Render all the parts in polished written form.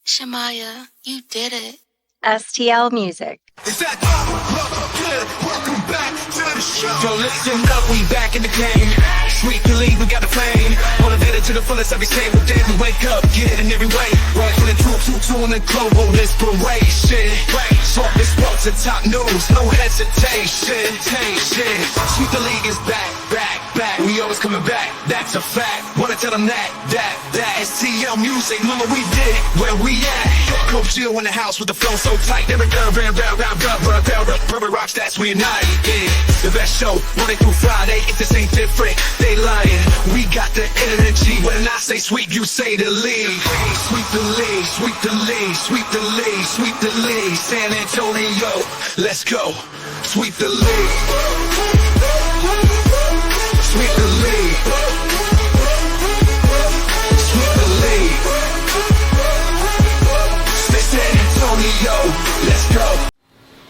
Shamaya, you did it. STL Music. Welcome back to the show. So listen up, we back in the game. Sweet the lead, we got the flame. Motivated to the fullest every single day. We wake up, get it in every way. Rifling two in the global inspiration. Talk this sports and top news, no hesitation. Sweet the league is back. We always coming back, that's a fact. Wanna tell them that STL Music, mama, we did it, where we at? Coach Jill in the house with the flow so tight. Every rocks, that's we unite. Yeah, the best show, Monday through Friday. If this ain't different, they lying. We got the energy. When I say sweep, you say the league. Sweep the league, sweep the league, sweep the league, sweep the league. San Antonio, let's go. Sweep the league. Sweep the league. Sweep the league. San Antonio, let's go.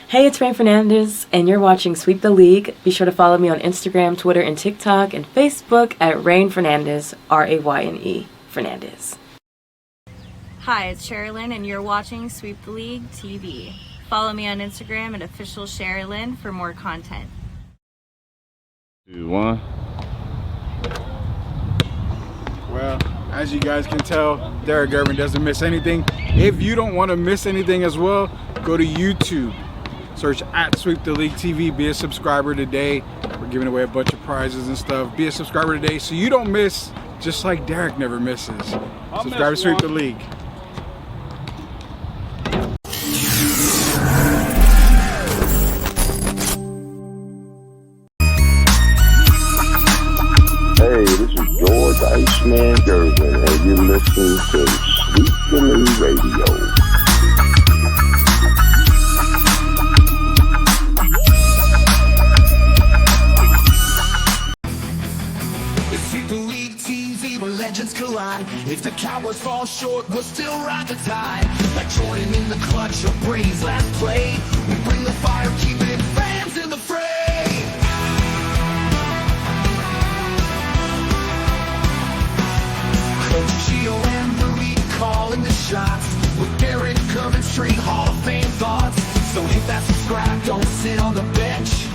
Hey, it's Rain Fernandez, and you're watching Sweep the League. Be sure to follow me on Instagram, Twitter, and TikTok, and Facebook at Rain Fernandez, RAYNE Fernandez. Hi, it's Sherilyn, and you're watching Sweep the League TV. Follow me on Instagram at official Sherilyn for more content. 2, 1. Well, as you guys can tell, Derek Gervin doesn't miss anything. If you don't want to miss anything as well, go to YouTube. Search at Sweep the League TV. Be a subscriber today. We're giving away a bunch of prizes and stuff. Be a subscriber today so you don't miss, just like Derek never misses. Subscribe to Sweep the League. Hey, this is George Iceman Gervin, and you're listening to Sweep the League Radio. Legends collide. If the Cowboys fall short, we'll still ride the tide. Like Jordan in the clutch or Brady's last play, we bring the fire, keeping fans in the fray. Coach Gio and Rudy calling the shots, with Derek Gervin straight Hall of Fame thoughts. So hit that subscribe, don't sit on the bench.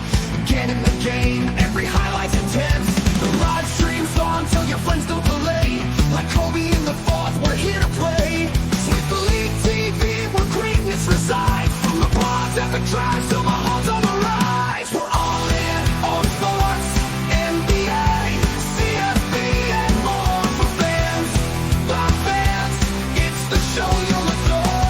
Get in the game, every highlight's intense. The live stream's on till your friends don't delay. Like Kobe in the fourth, we're here to play. Sweep the League TV, where greatness resides. From the pods at the drive, till the Hawks on the rise. We're all in on sports, NBA, CFB, and more for fans. By fans, it's the show you'll adore.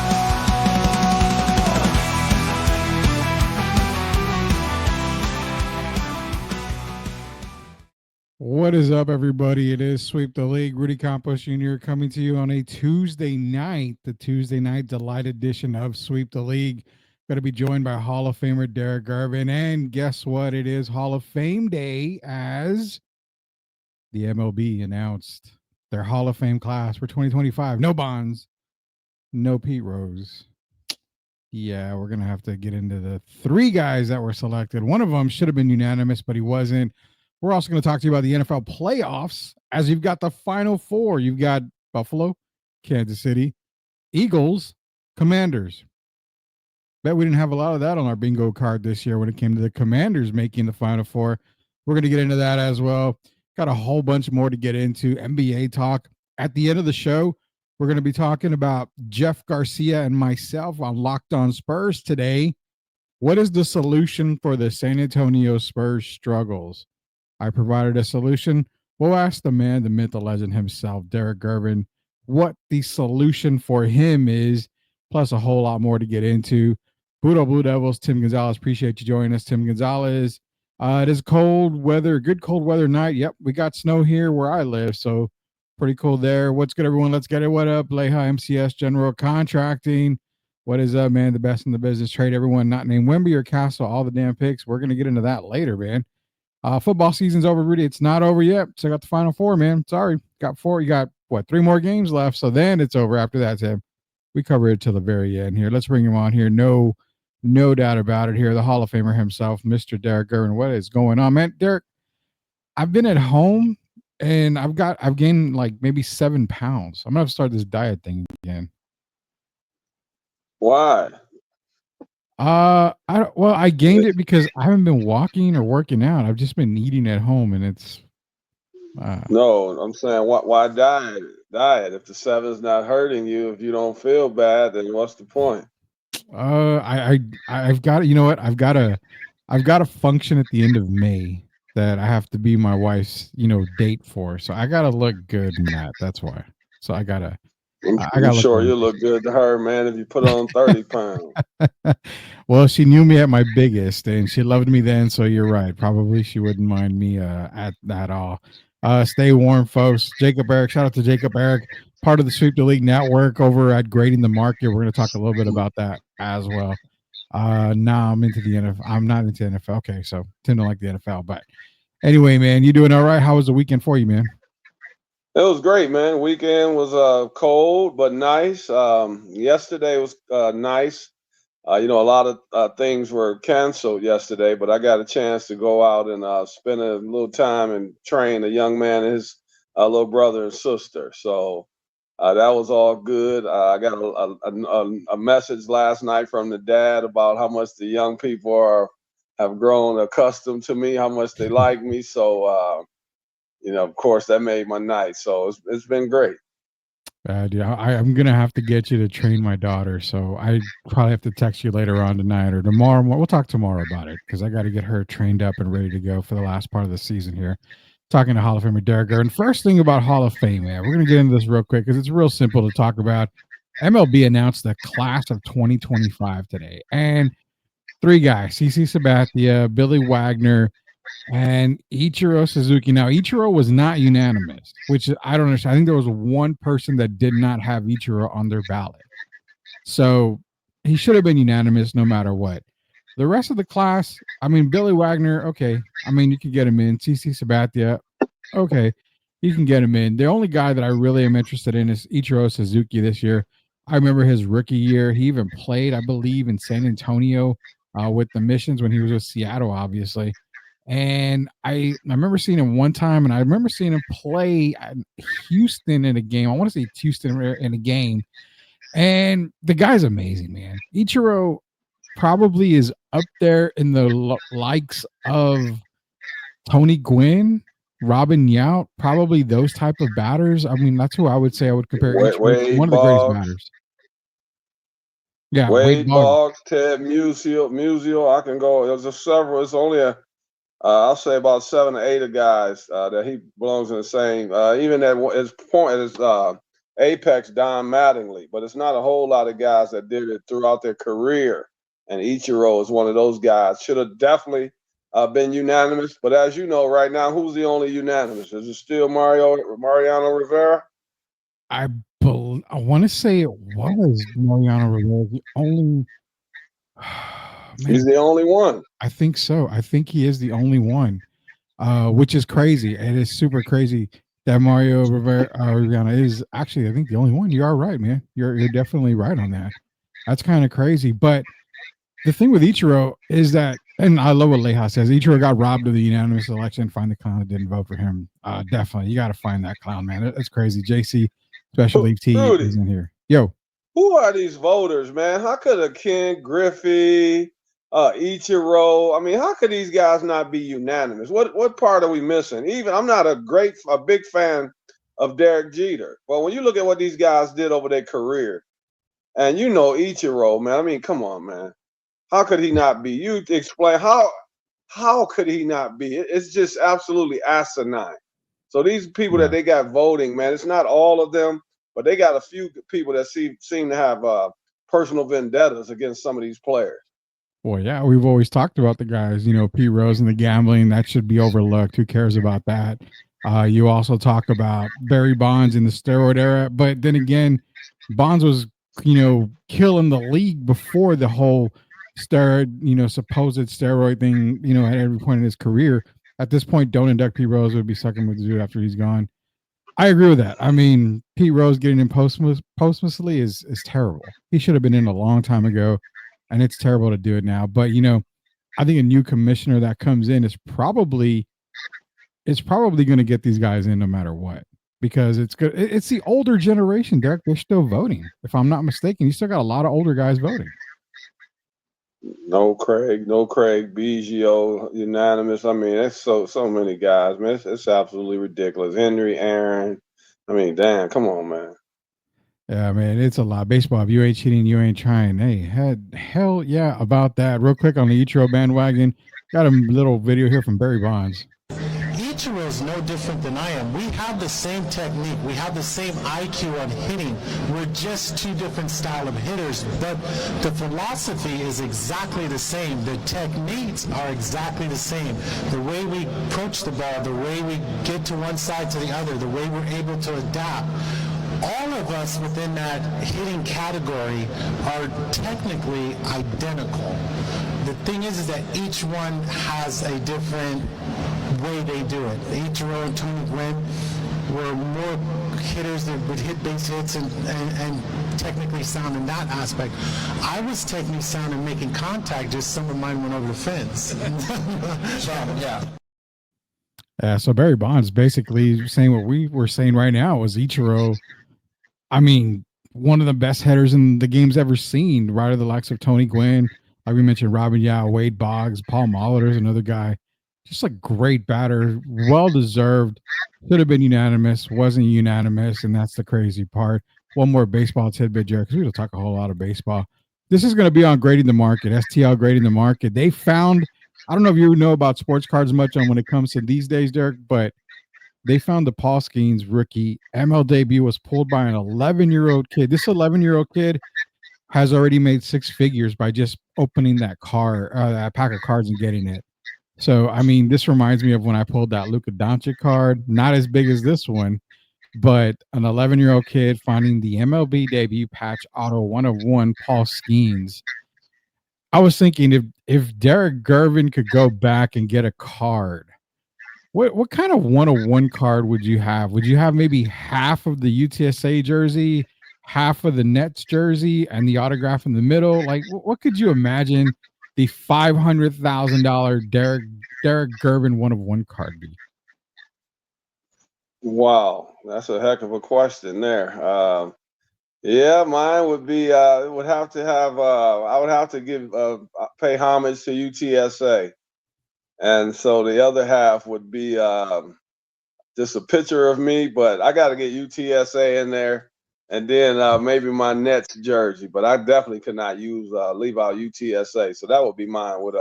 What is up, everybody? It is Sweep the League. Rudy Campos Jr. coming to you on a Tuesday night, the Tuesday night delight edition of Sweep the League. Going to be joined by Hall of Famer Derek Gervin. And guess what? It is Hall of Fame Day, as the MLB announced their Hall of Fame class for 2025. No Bonds, no Pete Rose. Yeah, we're going to have to get into the 3 guys that were selected. One of them should have been unanimous, but he wasn't. We're also going to talk to you about the NFL playoffs, as you've got the Final 4. You've got Buffalo, Kansas City, Eagles, Commanders. Bet we didn't have a lot of that on our bingo card this year when it came to the Commanders making the Final 4. We're going to get into that as well. Got a whole bunch more to get into. NBA talk. At the end of the show, we're going to be talking about Jeff Garcia and myself on Locked On Spurs today. What is the solution for the San Antonio Spurs struggles? I provided a solution. We'll ask the man, the myth, the legend himself, Derek Gervin, what the solution for him is, plus a whole lot more to get into. Budo Blue Devils, Tim Gonzalez. Appreciate you joining us, Tim Gonzalez. It is cold weather, good cold weather night. Yep, we got snow here where I live, so pretty cool there. What's good, everyone? Let's get it. What up? Leha MCS General Contracting. What is up, man? The best in the business. Trade everyone not named Wemby or Castle, all the damn picks. We're going to get into that later, man. Football season's over, Rudy. It's not over yet. So I got the Final 4, man. Sorry. Got 4. You got, 3 more games left. So then it's over after that, Tim. We cover it till the very end here. Let's bring him on here. No doubt about it here. The Hall of Famer himself, Mr. Derek Gervin. What is going on, man? Derek, I've been at home and I've gained like maybe 7 pounds. I'm going to have to start this diet thing again. Why? I gained it because I haven't been walking or working out. I've just been eating at home, and it's No, I'm saying why diet? Diet. If the seven's not hurting you, if you don't feel bad, then what's the point? I've got, you know what? I've got a function at the end of May that I have to be my wife's, date for. So I gotta look good in that. That's why. So I gotta I I'm gotta look sure good. you look good to her, man, if you put on 30 pounds. Well, she knew me at my biggest and she loved me then, so you're right. Probably she wouldn't mind me at that all. Stay warm, folks. Jacob Eric, shout out to Jacob Eric, part of the Sweep the League network over at Grading the Market. We're going to talk a little bit about that as well. Nah, I'm into the NFL. I'm not into the NFL. Okay, so tend to like the NFL, but anyway, man, you doing all right? How was the weekend for you, man? It was great, man. Weekend was cold but nice. Yesterday was nice. A lot of things were canceled yesterday, but I got a chance to go out and spend a little time and train a young man and his little brother and sister. So that was all good. I got a message last night from the dad about how much the young people have grown accustomed to me, how much they like me. So, of course, that made my night. So it's been great. Dude, I'm gonna have to get you to train my daughter, so I probably have to text you later on tonight or tomorrow. We'll talk tomorrow about it because I got to get her trained up and ready to go for the last part of the season here. Talking to Hall of Famer Derek Gurr. And first thing about Hall of Fame, man, we're gonna get into this real quick because it's real simple to talk about. MLB announced the class of 2025 today, and three guys: CC Sabathia, Billy Wagner, and Ichiro Suzuki. Now, Ichiro was not unanimous, which I don't understand. I think there was one person that did not have Ichiro on their ballot. So he should have been unanimous no matter what. The rest of the class, I mean, Billy Wagner, okay. I mean, you can get him in. CC Sabathia, okay. You can get him in. The only guy that I really am interested in is Ichiro Suzuki this year. I remember his rookie year. He even played, I believe, in San Antonio with the Missions when he was with Seattle, obviously. And I remember seeing him one time, and I remember seeing him play at Houston in a game. I want to say Houston in a game. And the guy's amazing, man. Ichiro probably is up there in the likes of Tony Gwynn, Robin Yount, probably those type of batters. I mean, that's who I would say I would compare Ichiro to. One Wade of the greatest Boggs, batters. Yeah, Wade Wade Boggs. Boggs, Ted Musial. I can go. There's a several. It's only I'll say about 7 or 8 of guys that he belongs in the same. Even at his point, at his apex, Don Mattingly. But it's not a whole lot of guys that did it throughout their career. And Ichiro is one of those guys. Should have definitely been unanimous. But as you know, right now, who's the only unanimous? Is it still Mariano Rivera? I want to say it was Mariano Rivera, the only. Man, He's the only one. I think so. I think he is the only one, which is crazy. It is super crazy that Mario Rivera is actually, I think, the only one. You are right, man. You're definitely right on that. That's kind of crazy. But the thing with Ichiro is that, and I love what Leha says, Ichiro got robbed of the unanimous election. Find the clown that didn't vote for him. Definitely. You got to find that clown, man. That's crazy. JC, Special League T, is in here. Yo. Who are these voters, man? How could a Ken Griffey, Ichiro? I mean, how could these guys not be unanimous? What part are we missing? Even I'm not a big fan of Derek Jeter, but when you look at what these guys did over their career, and Ichiro, man. I mean, come on, man. How could he not be? You explain how could he not be? It's just absolutely asinine. So these people that they got voting, man, it's not all of them, but they got a few people that seem to have personal vendettas against some of these players. Well, yeah, we've always talked about the guys, Pete Rose and the gambling. That should be overlooked. Who cares about that? You also talk about Barry Bonds in the steroid era. But then again, Bonds was, killing the league before the whole steroid, supposed steroid thing, at every point in his career. At this point, don't induct Pete Rose. Would be sucking with the dude after he's gone. I agree with that. I mean, Pete Rose getting in posthumously is terrible. He should have been in a long time ago. And it's terrible to do it now. But, I think a new commissioner that comes in is probably going to get these guys in no matter what. because it's good. It's the older generation, Derek. They're still voting. If I'm not mistaken, you still got a lot of older guys voting. No Craig, Biggio, unanimous. I mean, it's so many guys, man. It's absolutely ridiculous. Henry, Aaron. I mean, damn, come on, man. Yeah, man, it's a lot. Baseball, if you ain't cheating, you ain't trying. Hey, hell yeah about that. Real quick on the Ichiro bandwagon, got a little video here from Barry Bonds. Ichiro is no different than I am. We have the same technique. We have the same IQ on hitting. We're just two different style of hitters, but the philosophy is exactly the same. The techniques are exactly the same. The way we approach the ball, the way we get to one side to the other, the way we're able to adapt. All of us within that hitting category are technically identical. The thing is that each one has a different way they do it. Ichiro and Tony Gwynn were more hitters that would hit base hits and technically sound in that aspect. I was technically sound and making contact, just some of mine went over the fence. Yeah. So Barry Bonds basically saying what we were saying right now was Ichiro. I mean, one of the best headers in the game's ever seen, right of the likes of Tony Gwynn. Like we mentioned, Robin Yao, Wade Boggs, Paul Molitor's another guy. Just a great batter, well-deserved. Should have been unanimous, wasn't unanimous, and that's the crazy part. One more baseball tidbit, Jared, because we don't talk a whole lot of baseball. This is going to be on Grading the Market, STL Grading the Market. They found, I don't know if you know about sports cards much on when it comes to these days, Derek, but they found the Paul Skeens rookie ML debut was pulled by an 11-year-old kid. This 11-year-old kid has already made six figures by just opening that pack of cards and getting it. So, I mean, this reminds me of when I pulled that Luka Doncic card, not as big as this one, but an 11-year-old kid finding the MLB debut patch auto 1/1 Paul Skeens. I was thinking if Derek Gervin could go back and get a card, what kind of 1/1 card would you have? Would you have maybe half of the UTSA jersey, half of the Nets jersey, and the autograph in the middle? Like, what could you imagine the $500,000 Derek Gervin 1/1 card be? Wow, that's a heck of a question there. Yeah, mine would be. It would have to have. I would have to pay homage to UTSA, and so the other half would be just a picture of me. But I got to get UTSA in there, and then maybe my Nets jersey. But I definitely could not leave out UTSA. So that would be mine with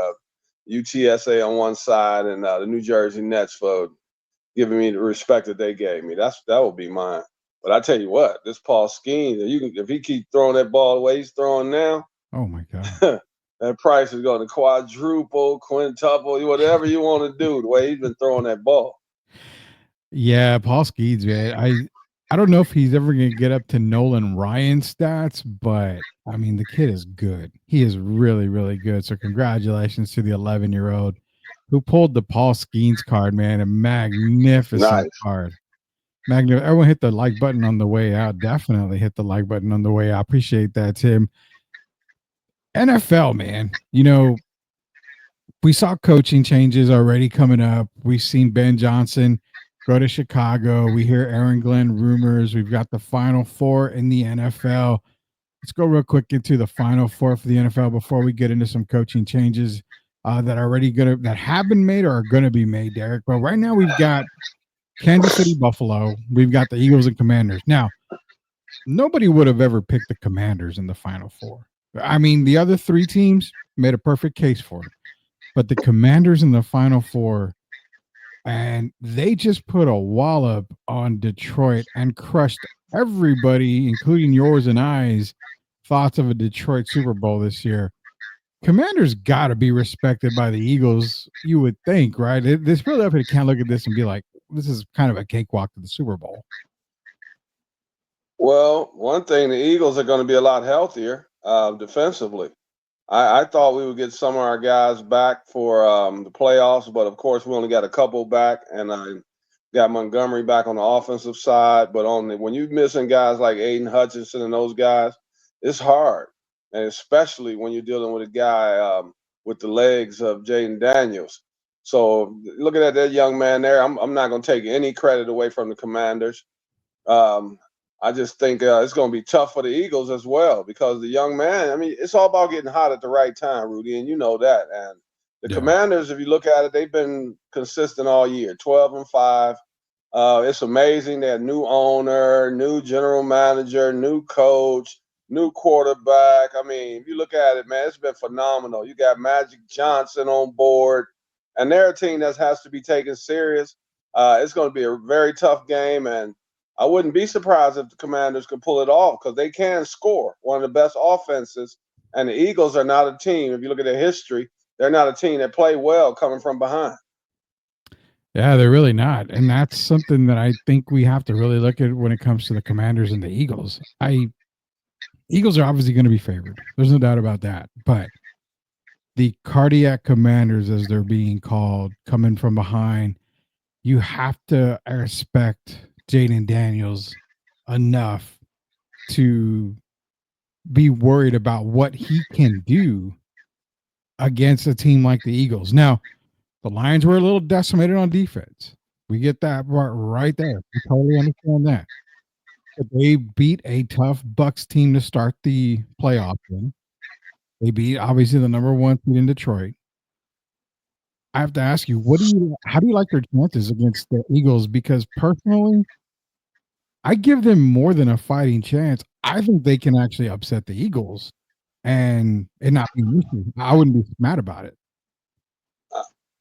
UTSA on one side and the New Jersey Nets for giving me the respect that they gave me. That would be mine. But I tell you what, this Paul Skeens, if he keep throwing that ball the way he's throwing now, oh my God, that price is going to quadruple, quintuple, whatever you want to do. The way he's been throwing that ball. Yeah, Paul Skeens, man. I don't know if he's ever going to get up to Nolan Ryan stats, but I mean, the kid is good. He is really, really good. So congratulations to the 11-year-old who pulled the Paul Skeens card, man. A magnificent card. Everyone hit the like button on the way out. Definitely hit the like button on the way out. Appreciate that, Tim. NFL, man. We saw coaching changes already coming up. We've seen Ben Johnson go to Chicago. We hear Aaron Glenn rumors. We've got the Final Four in the NFL. Let's go real quick into the Final Four for the NFL before we get into some coaching changes that have been made or are going to be made, Derek. But right now we've got Kansas City, Buffalo. We've got the Eagles and Commanders. Now, nobody would have ever picked the Commanders in the Final Four. I mean, the other three teams made a perfect case for it. But the Commanders in the Final Four, and they just put a wallop on Detroit and crushed everybody, including yours and I's, thoughts of a Detroit Super Bowl this year. Commanders got to be respected by the Eagles, you would think, right? This Philadelphia can't look at this and be like, this is kind of a cakewalk to the Super Bowl. Well, one thing, the Eagles are going to be a lot healthier defensively. I thought we would get some of our guys back for the playoffs, but of course we only got a couple back, and I got Montgomery back on the offensive side. But when you're missing guys like Aiden Hutchinson and those guys, it's hard, and especially when you're dealing with a guy with the legs of Jaden Daniels. So looking at that young man there, I'm not going to take any credit away from the Commanders. I just think it's going to be tough for the Eagles as well because the young man. I mean, it's all about getting hot at the right time, Rudy, and you know that. And the Commanders, if you look at it, they've been consistent all year, 12-5. It's amazing. They had new owner, new general manager, new coach, new quarterback. I mean, if you look at it, man, it's been phenomenal. You got Magic Johnson on board, and they're a team that has to be taken serious. It's going to be a very tough game, and I wouldn't be surprised if the Commanders can pull it off because they can score. One of the best offenses, and the Eagles are not a team. If you look at their history, they're not a team that play well coming from behind. Yeah, they're really not. And that's something that I think we have to really look at when it comes to the Commanders and the Eagles. Eagles are obviously going to be favored. There's no doubt about that. But the cardiac Commanders, as they're being called, coming from behind, you have to respect Jaden Daniels enough to be worried about what he can do against a team like the Eagles. Now, the Lions were a little decimated on defense. We get that part right there. We totally understand that. But they beat a tough Bucks team to start the playoff in. They beat obviously the number 1 seed in Detroit. I have to ask you, how do you like their chances against the Eagles? Because personally, I give them more than a fighting chance. I think they can actually upset the Eagles and not be an issue. I wouldn't be mad about it.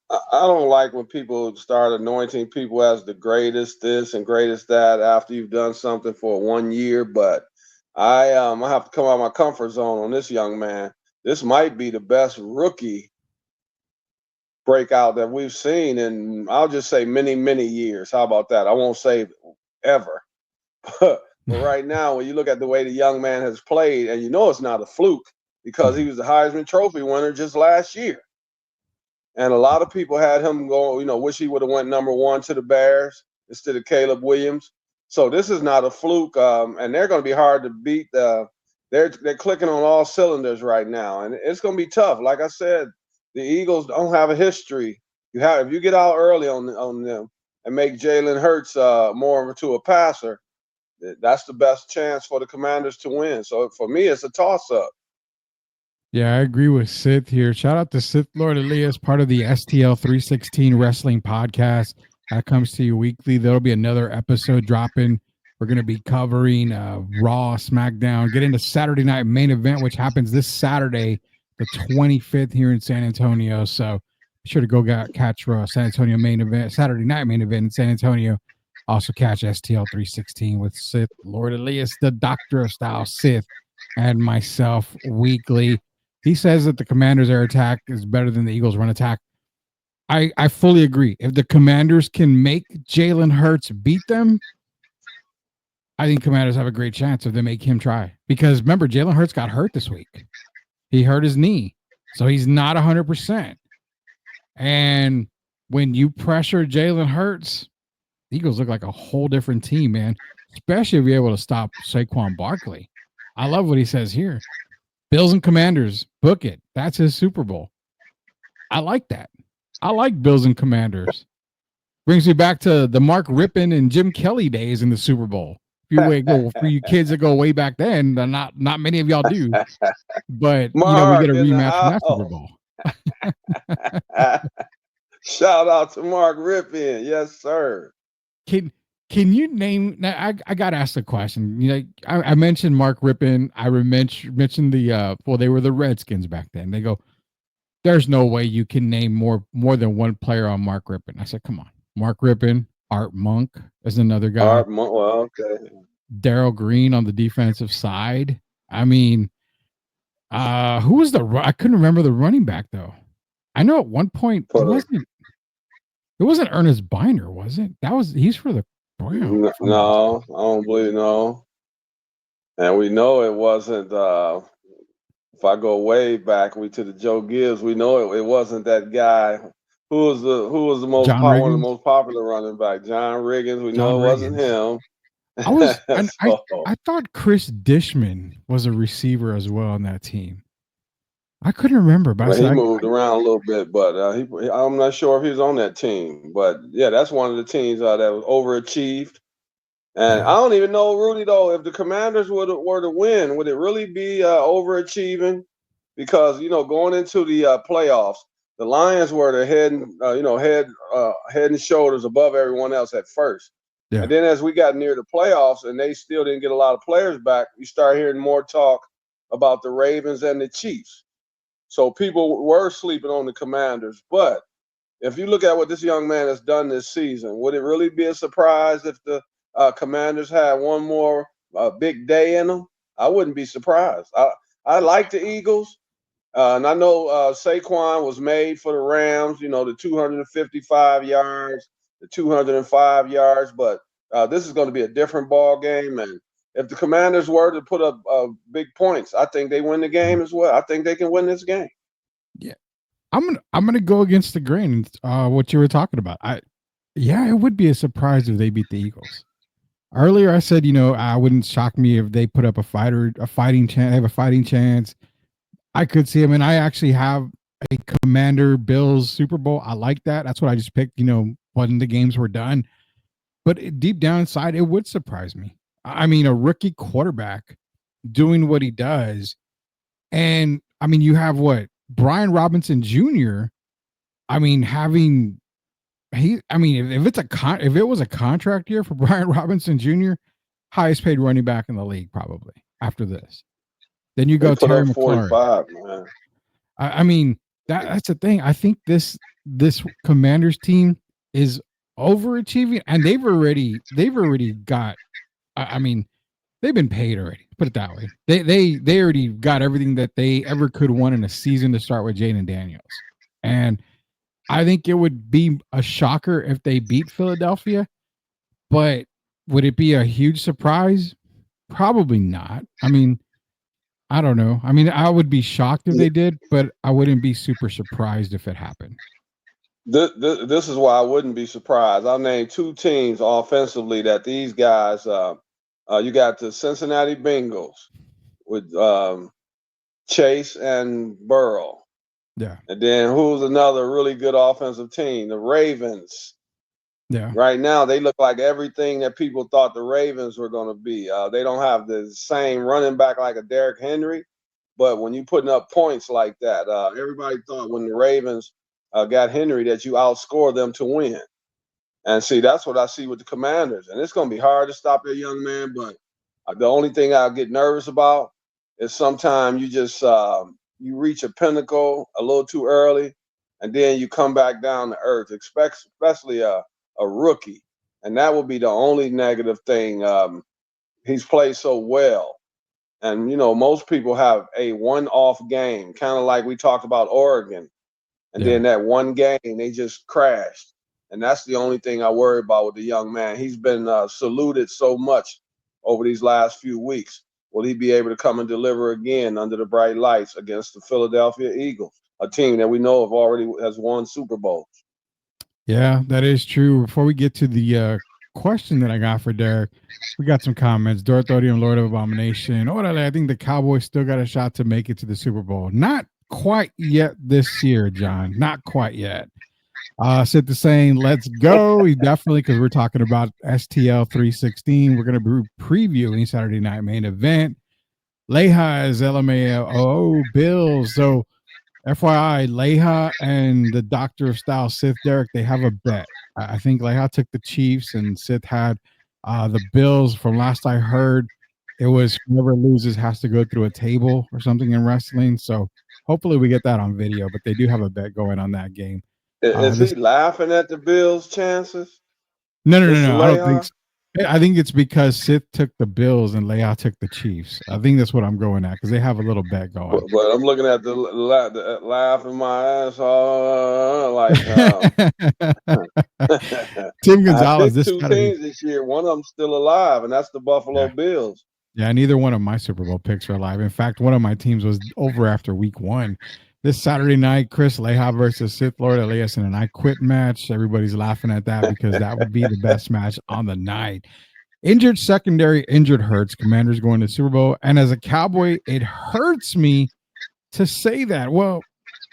I don't like when people start anointing people as the greatest this and greatest that after you've done something for 1 year. But I have to come out of my comfort zone on this young man. This might be the best rookie breakout that we've seen in, I'll just say, many, many years. How about that? I won't say ever. But right now, when you look at the way the young man has played, and you know it's not a fluke because he was the Heisman Trophy winner just last year. And a lot of people had him go, wish he would have went number 1 to the Bears instead of Caleb Williams. So this is not a fluke, and they're going to be hard to beat. They're clicking on all cylinders right now, and it's going to be tough. Like I said, the Eagles don't have a history. If you get out early on them and make Jalen Hurts more to a passer, that's the best chance for the Commanders to win. So for me, it's a toss-up. Yeah, I agree with Sith here. Shout out to Sith Lord Elias, part of the STL 316 Wrestling Podcast. That comes to you weekly. There'll be another episode dropping. We're going to be covering Raw, SmackDown, get into Saturday Night Main Event, which happens this Saturday, the 25th here in San Antonio. So be sure to go catch San Antonio Main Event, Saturday Night Main Event in San Antonio. Also catch STL 316 with Sith Lord Elias, the Doctor of Style Sith, and myself weekly. He says that the Commanders' air attack is better than the Eagles' run attack. I fully agree. If the Commanders can make Jalen Hurts beat them, I think Commanders have a great chance if they make him try. Because remember, Jalen Hurts got hurt this week. He hurt his knee. So he's not 100%. And when you pressure Jalen Hurts, the Eagles look like a whole different team, man. Especially if you're able to stop Saquon Barkley. I love what he says here. Bills and Commanders, book it. That's his Super Bowl. I like that. I like Bills and Commanders. Brings me back to the Mark Rippon and Jim Kelly days in the Super Bowl. For you kids that go way back then, not many of y'all do. But Mark, we get a rematch from that Super Bowl. Shout out to Mark Rippon. Yes, sir. Can you name? Now, I got to ask the question. I mentioned Mark Rippon. I mentioned they were the Redskins back then. They go, there's no way you can name more than one player on Mark Rippon. I said, come on, Mark Rippon. Art Monk is another guy. Art Monk, well, okay. Darryl Green on the defensive side. I mean, who was I couldn't remember the running back though. I know at one point it wasn't Ernest Biner, was it? He's for the Browns. No, I don't believe no. And we know it wasn't. If I go way back, to the Joe Gibbs, we know it wasn't that guy. Who was the most one of the most popular running back? John Riggins. We know it wasn't him. I thought Chris Dishman was a receiver as well on that team. I couldn't remember, but he moved around a little bit. But I'm not sure if he was on that team. But yeah, that's one of the teams that was overachieved. And Yeah. I don't even know, Rudy, though, if the Commanders were to win, would it really be overachieving? Because going into the playoffs, the Lions were the head and shoulders above everyone else at first. Yeah. And then as we got near the playoffs and they still didn't get a lot of players back, you start hearing more talk about the Ravens and the Chiefs. So people were sleeping on the Commanders. But if you look at what this young man has done this season, would it really be a surprise if the Commanders had one more big day in them? I wouldn't be surprised. I like the Eagles. And I know Saquon was made for the Rams, the 255 yards, the 205 yards, but this is going to be a different ball game. And if the Commanders were to put up big points, I think they win the game as well. I think they can win this game. Yeah. I'm gonna go against the grain. What you were talking about. It would be a surprise if they beat the Eagles. Earlier, I said, I wouldn't shock me if they put up a fighting chance. Have a fighting chance. I could see them, and I actually have a Commander Bills Super Bowl. I like that. That's what I just picked. When the games were done, but deep down inside, it would surprise me. I mean, a rookie quarterback doing what he does, and I mean, you have what Brian Robinson Jr. I mean, if it was a contract year for Brian Robinson Jr., highest paid running back in the league probably after this. Then you go Terry McLaurin. 45, man. I mean, that's the thing. I think this Commanders team is overachieving, and they've already got. I mean, they've been paid already. Put it that way. They already got everything that they ever could want in a season to start with Jaden Daniels, and I think it would be a shocker if they beat Philadelphia. But would it be a huge surprise? Probably not. I mean, I don't know. I mean, I would be shocked if they did, but I wouldn't be super surprised if it happened. This is why I wouldn't be surprised. I'll name two teams offensively that these guys. You got the Cincinnati Bengals with Chase and Burrow. Yeah. And then who's another really good offensive team? The Ravens. Yeah. Right now, they look like everything that people thought the Ravens were going to be. They don't have the same running back like a Derrick Henry, but when you're putting up points like that, everybody thought when the Ravens got Henry that you outscored them to win. And see, that's what I see with the Commanders. And it's going to be hard to stop that young man, but the only thing I get nervous about is sometimes you just you reach a pinnacle a little too early, and then you come back down to earth, especially a rookie. And that would be the only negative thing. He's played so well. And, most people have a one-off game, kind of like we talked about Oregon. And then that one game, they just crashed. And that's the only thing I worry about with the young man. He's been saluted so much over these last few weeks. Will he be able to come and deliver again under the bright lights against the Philadelphia Eagles, a team that we know has won Super Bowls? Yeah, that is true. Before we get to the question that I got for Derek, we got some comments. Dorthodium, Lord of Abomination. Orale, I think the Cowboys still got a shot to make it to the Super Bowl. Not quite yet this year, John. Not quite yet. Sid is saying, let's go. He definitely, because we're talking about STL 316. We're going to be previewing Saturday Night Main Event. Leha is LMAO Bills. So, FYI, Leha and the Doctor of Style, Sith Derek, they have a bet. I think Leha took the Chiefs and Sith had the Bills. From last I heard, it was whoever loses has to go through a table or something in wrestling. So hopefully we get that on video, but they do have a bet going on that game. Is he laughing at the Bills' chances? No. I don't think so. I think it's because Sith took the Bills and Leia took the Chiefs. I think that's what I'm going at because they have a little bet going. But I'm looking at the laughing my ass off. Tim Gonzalez. This two teams this year. One of them still alive, and that's the Buffalo Bills. Yeah, neither one of my Super Bowl picks are alive. In fact, one of my teams was over after week 1. This Saturday night, Chris Leha versus Sith Lord Elias in an I Quit match. Everybody's laughing at that because that would be the best match on the night. Injured secondary, injured hurts. Commanders going to Super Bowl. And as a Cowboy, it hurts me to say that. Well,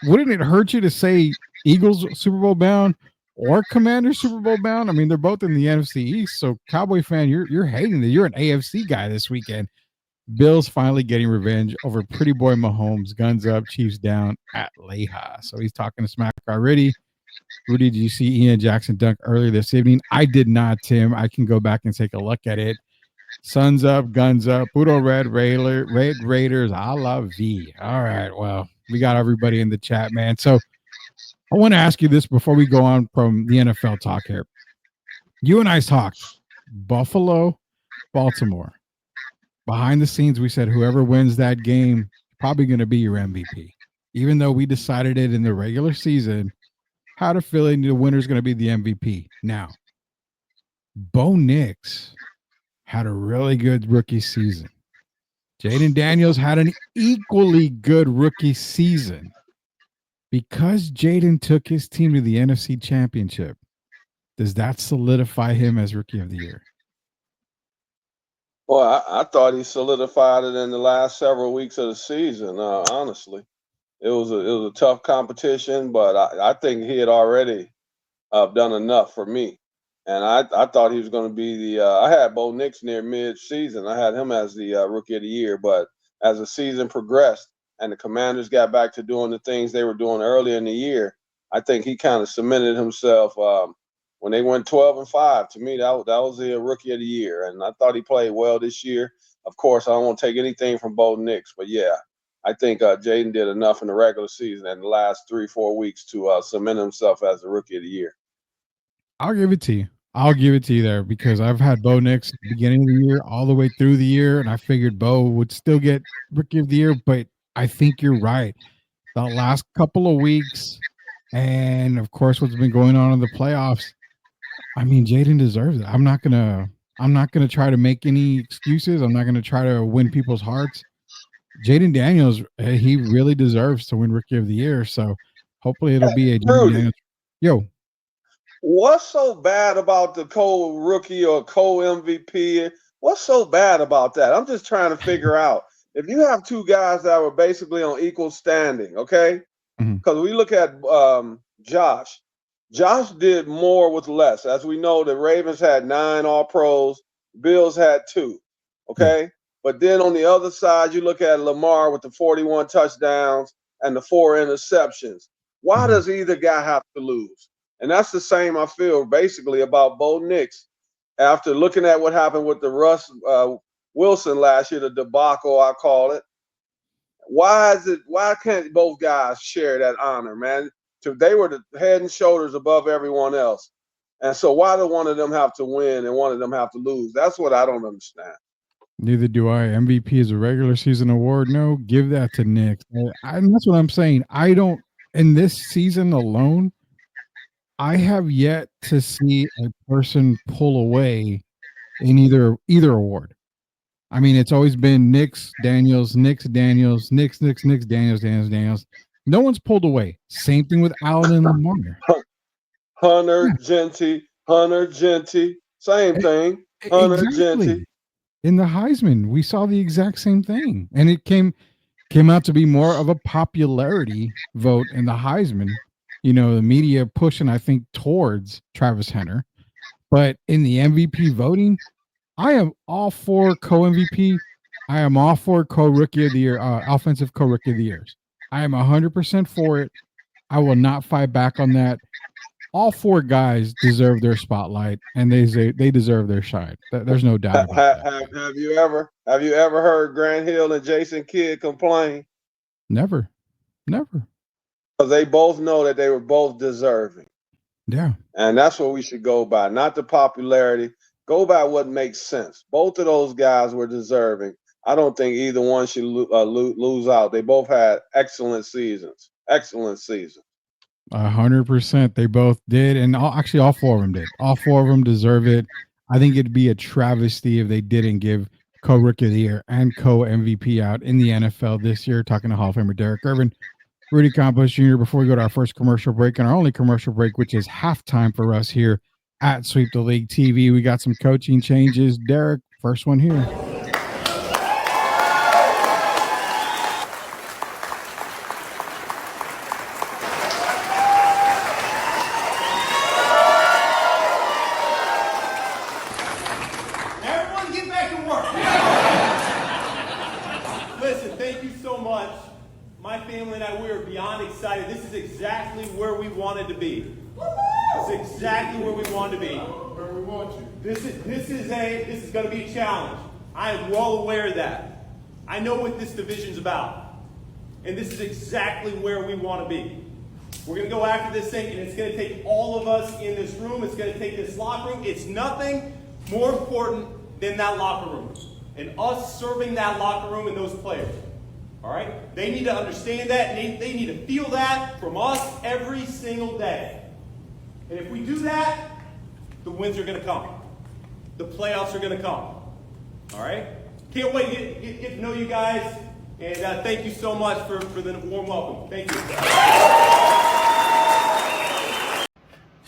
wouldn't it hurt you to say Eagles Super Bowl bound? or Commanders Super Bowl bound. I mean, they're both in the NFC East. So, Cowboy fan, you're hating that. You're an AFC guy this weekend. Bills finally getting revenge over pretty boy Mahomes. Guns up, Chiefs down at Leha. So he's talking to smack already. Rudy, did you see Ian Jackson dunk earlier this evening? I did not, Tim. I can go back and take a look at it. Suns up, guns up. Budo Red Raiders, I love V. All right, well, we got everybody in the chat, man. So I want to ask you this before we go on from the NFL talk here. You and I talked Buffalo, Baltimore. Behind the scenes, we said whoever wins that game probably going to be your MVP. Even though we decided it in the regular season, had a feeling the winner's going to be the MVP. Now, Bo Nix had a really good rookie season. Jaden Daniels had an equally good rookie season. Because Jaden took his team to the NFC Championship, does that solidify him as Rookie of the Year? Well, I thought he solidified it in the last several weeks of the season. Honestly, it was a tough competition, but I think he had already done enough for me. And I thought he was going to be I had Bo Nix near mid-season. I had him as the Rookie of the Year. But as the season progressed and the Commanders got back to doing the things they were doing earlier in the year, I think he kind of cemented himself when they went 12-5. To me, that was the Rookie of the Year. And I thought he played well this year. Of course, I don't want to take anything from Bo Nix. But, yeah, I think Jaden did enough in the regular season and the last 3-4 weeks to cement himself as the Rookie of the Year. I'll give it to you. I'll give it to you there because I've had Bo Nix at the beginning of the year all the way through the year, and I figured Bo would still get Rookie of the Year, but I think you're right. The last couple of weeks, and of course, what's been going on in the playoffs. I mean, Jaden deserves it. I'm not gonna try to make any excuses. I'm not gonna try to win people's hearts. Jaden Daniels, he really deserves to win Rookie of the Year. So hopefully it'll be a Jaden Daniels. Yo. What's so bad about the co-rookie or co-MVP? What's so bad about that? I'm just trying to figure out. If you have two guys that were basically on equal standing, okay? Because we look at Josh. Josh did more with less. As we know, the Ravens had 9 All-Pros. Bills had 2, okay? But then on the other side, you look at Lamar with the 41 touchdowns and the 4 interceptions. Why does either guy have to lose? And that's the same I feel basically about Bo Nix after looking at what happened with the Russ Wilson last year, the debacle, I call it. Why can't both guys share that honor, man? They were the head and shoulders above everyone else. And so why do one of them have to win and one of them have to lose? That's what I don't understand. Neither do I. MVP is a regular season award. No, give that to Nix. And that's what I'm saying. I don't, in this season alone, I have yet to see a person pull away in either award. I mean, it's always been Nix, Daniels, Nix, Daniels, Nix, Daniels. No one's pulled away. Same thing with Allen and Lamar. Hunter Genty, same thing. Hunter Genty. In the Heisman, we saw the exact same thing. And it came out to be more of a popularity vote in the Heisman. You know, the media pushing, I think, towards Travis Hunter. But in the MVP voting, I am all for co-MVP. I am all for co-rookie of the year, offensive co-rookie of the years. I am 100% for it. I will not fight back on that. All 4 guys deserve their spotlight, and they deserve their shine. There's no doubt about that. Have you ever heard Grant Hill and Jason Kidd complain? Never. Because they both know that they were both deserving. Yeah. And that's what we should go by, not the popularity. Go by what makes sense. Both of those guys were deserving. I don't think either one should lose out. They both had excellent seasons. 100%. They both did. And actually, all 4 of them did. All 4 of them deserve it. I think it'd be a travesty if they didn't give co-rookie of the year and co-MVP out in the NFL this year. Talking to Hall of Famer Derek Irvin. Rudy Campos Jr., before we go to our first commercial break and our only commercial break, which is halftime for us here at Sweep the League TV, we got some coaching changes. Derek, first one here. that we are beyond excited. This is exactly where we wanted to be. This is exactly where we wanted to be. Where we want you. This is going to be a challenge. I am well aware of that. I know what this division's about. And this is exactly where we want to be. We're going to go after this thing, and it's going to take all of us in this room. It's going to take this locker room. It's nothing more important than that locker room and us serving that locker room and those players. All right? They need to understand that, and they need to feel that from us every single day. And if we do that, the wins are going to come. The playoffs are going to come. All right? Can't wait to get to know you guys. And thank you so much for the warm welcome. Thank you.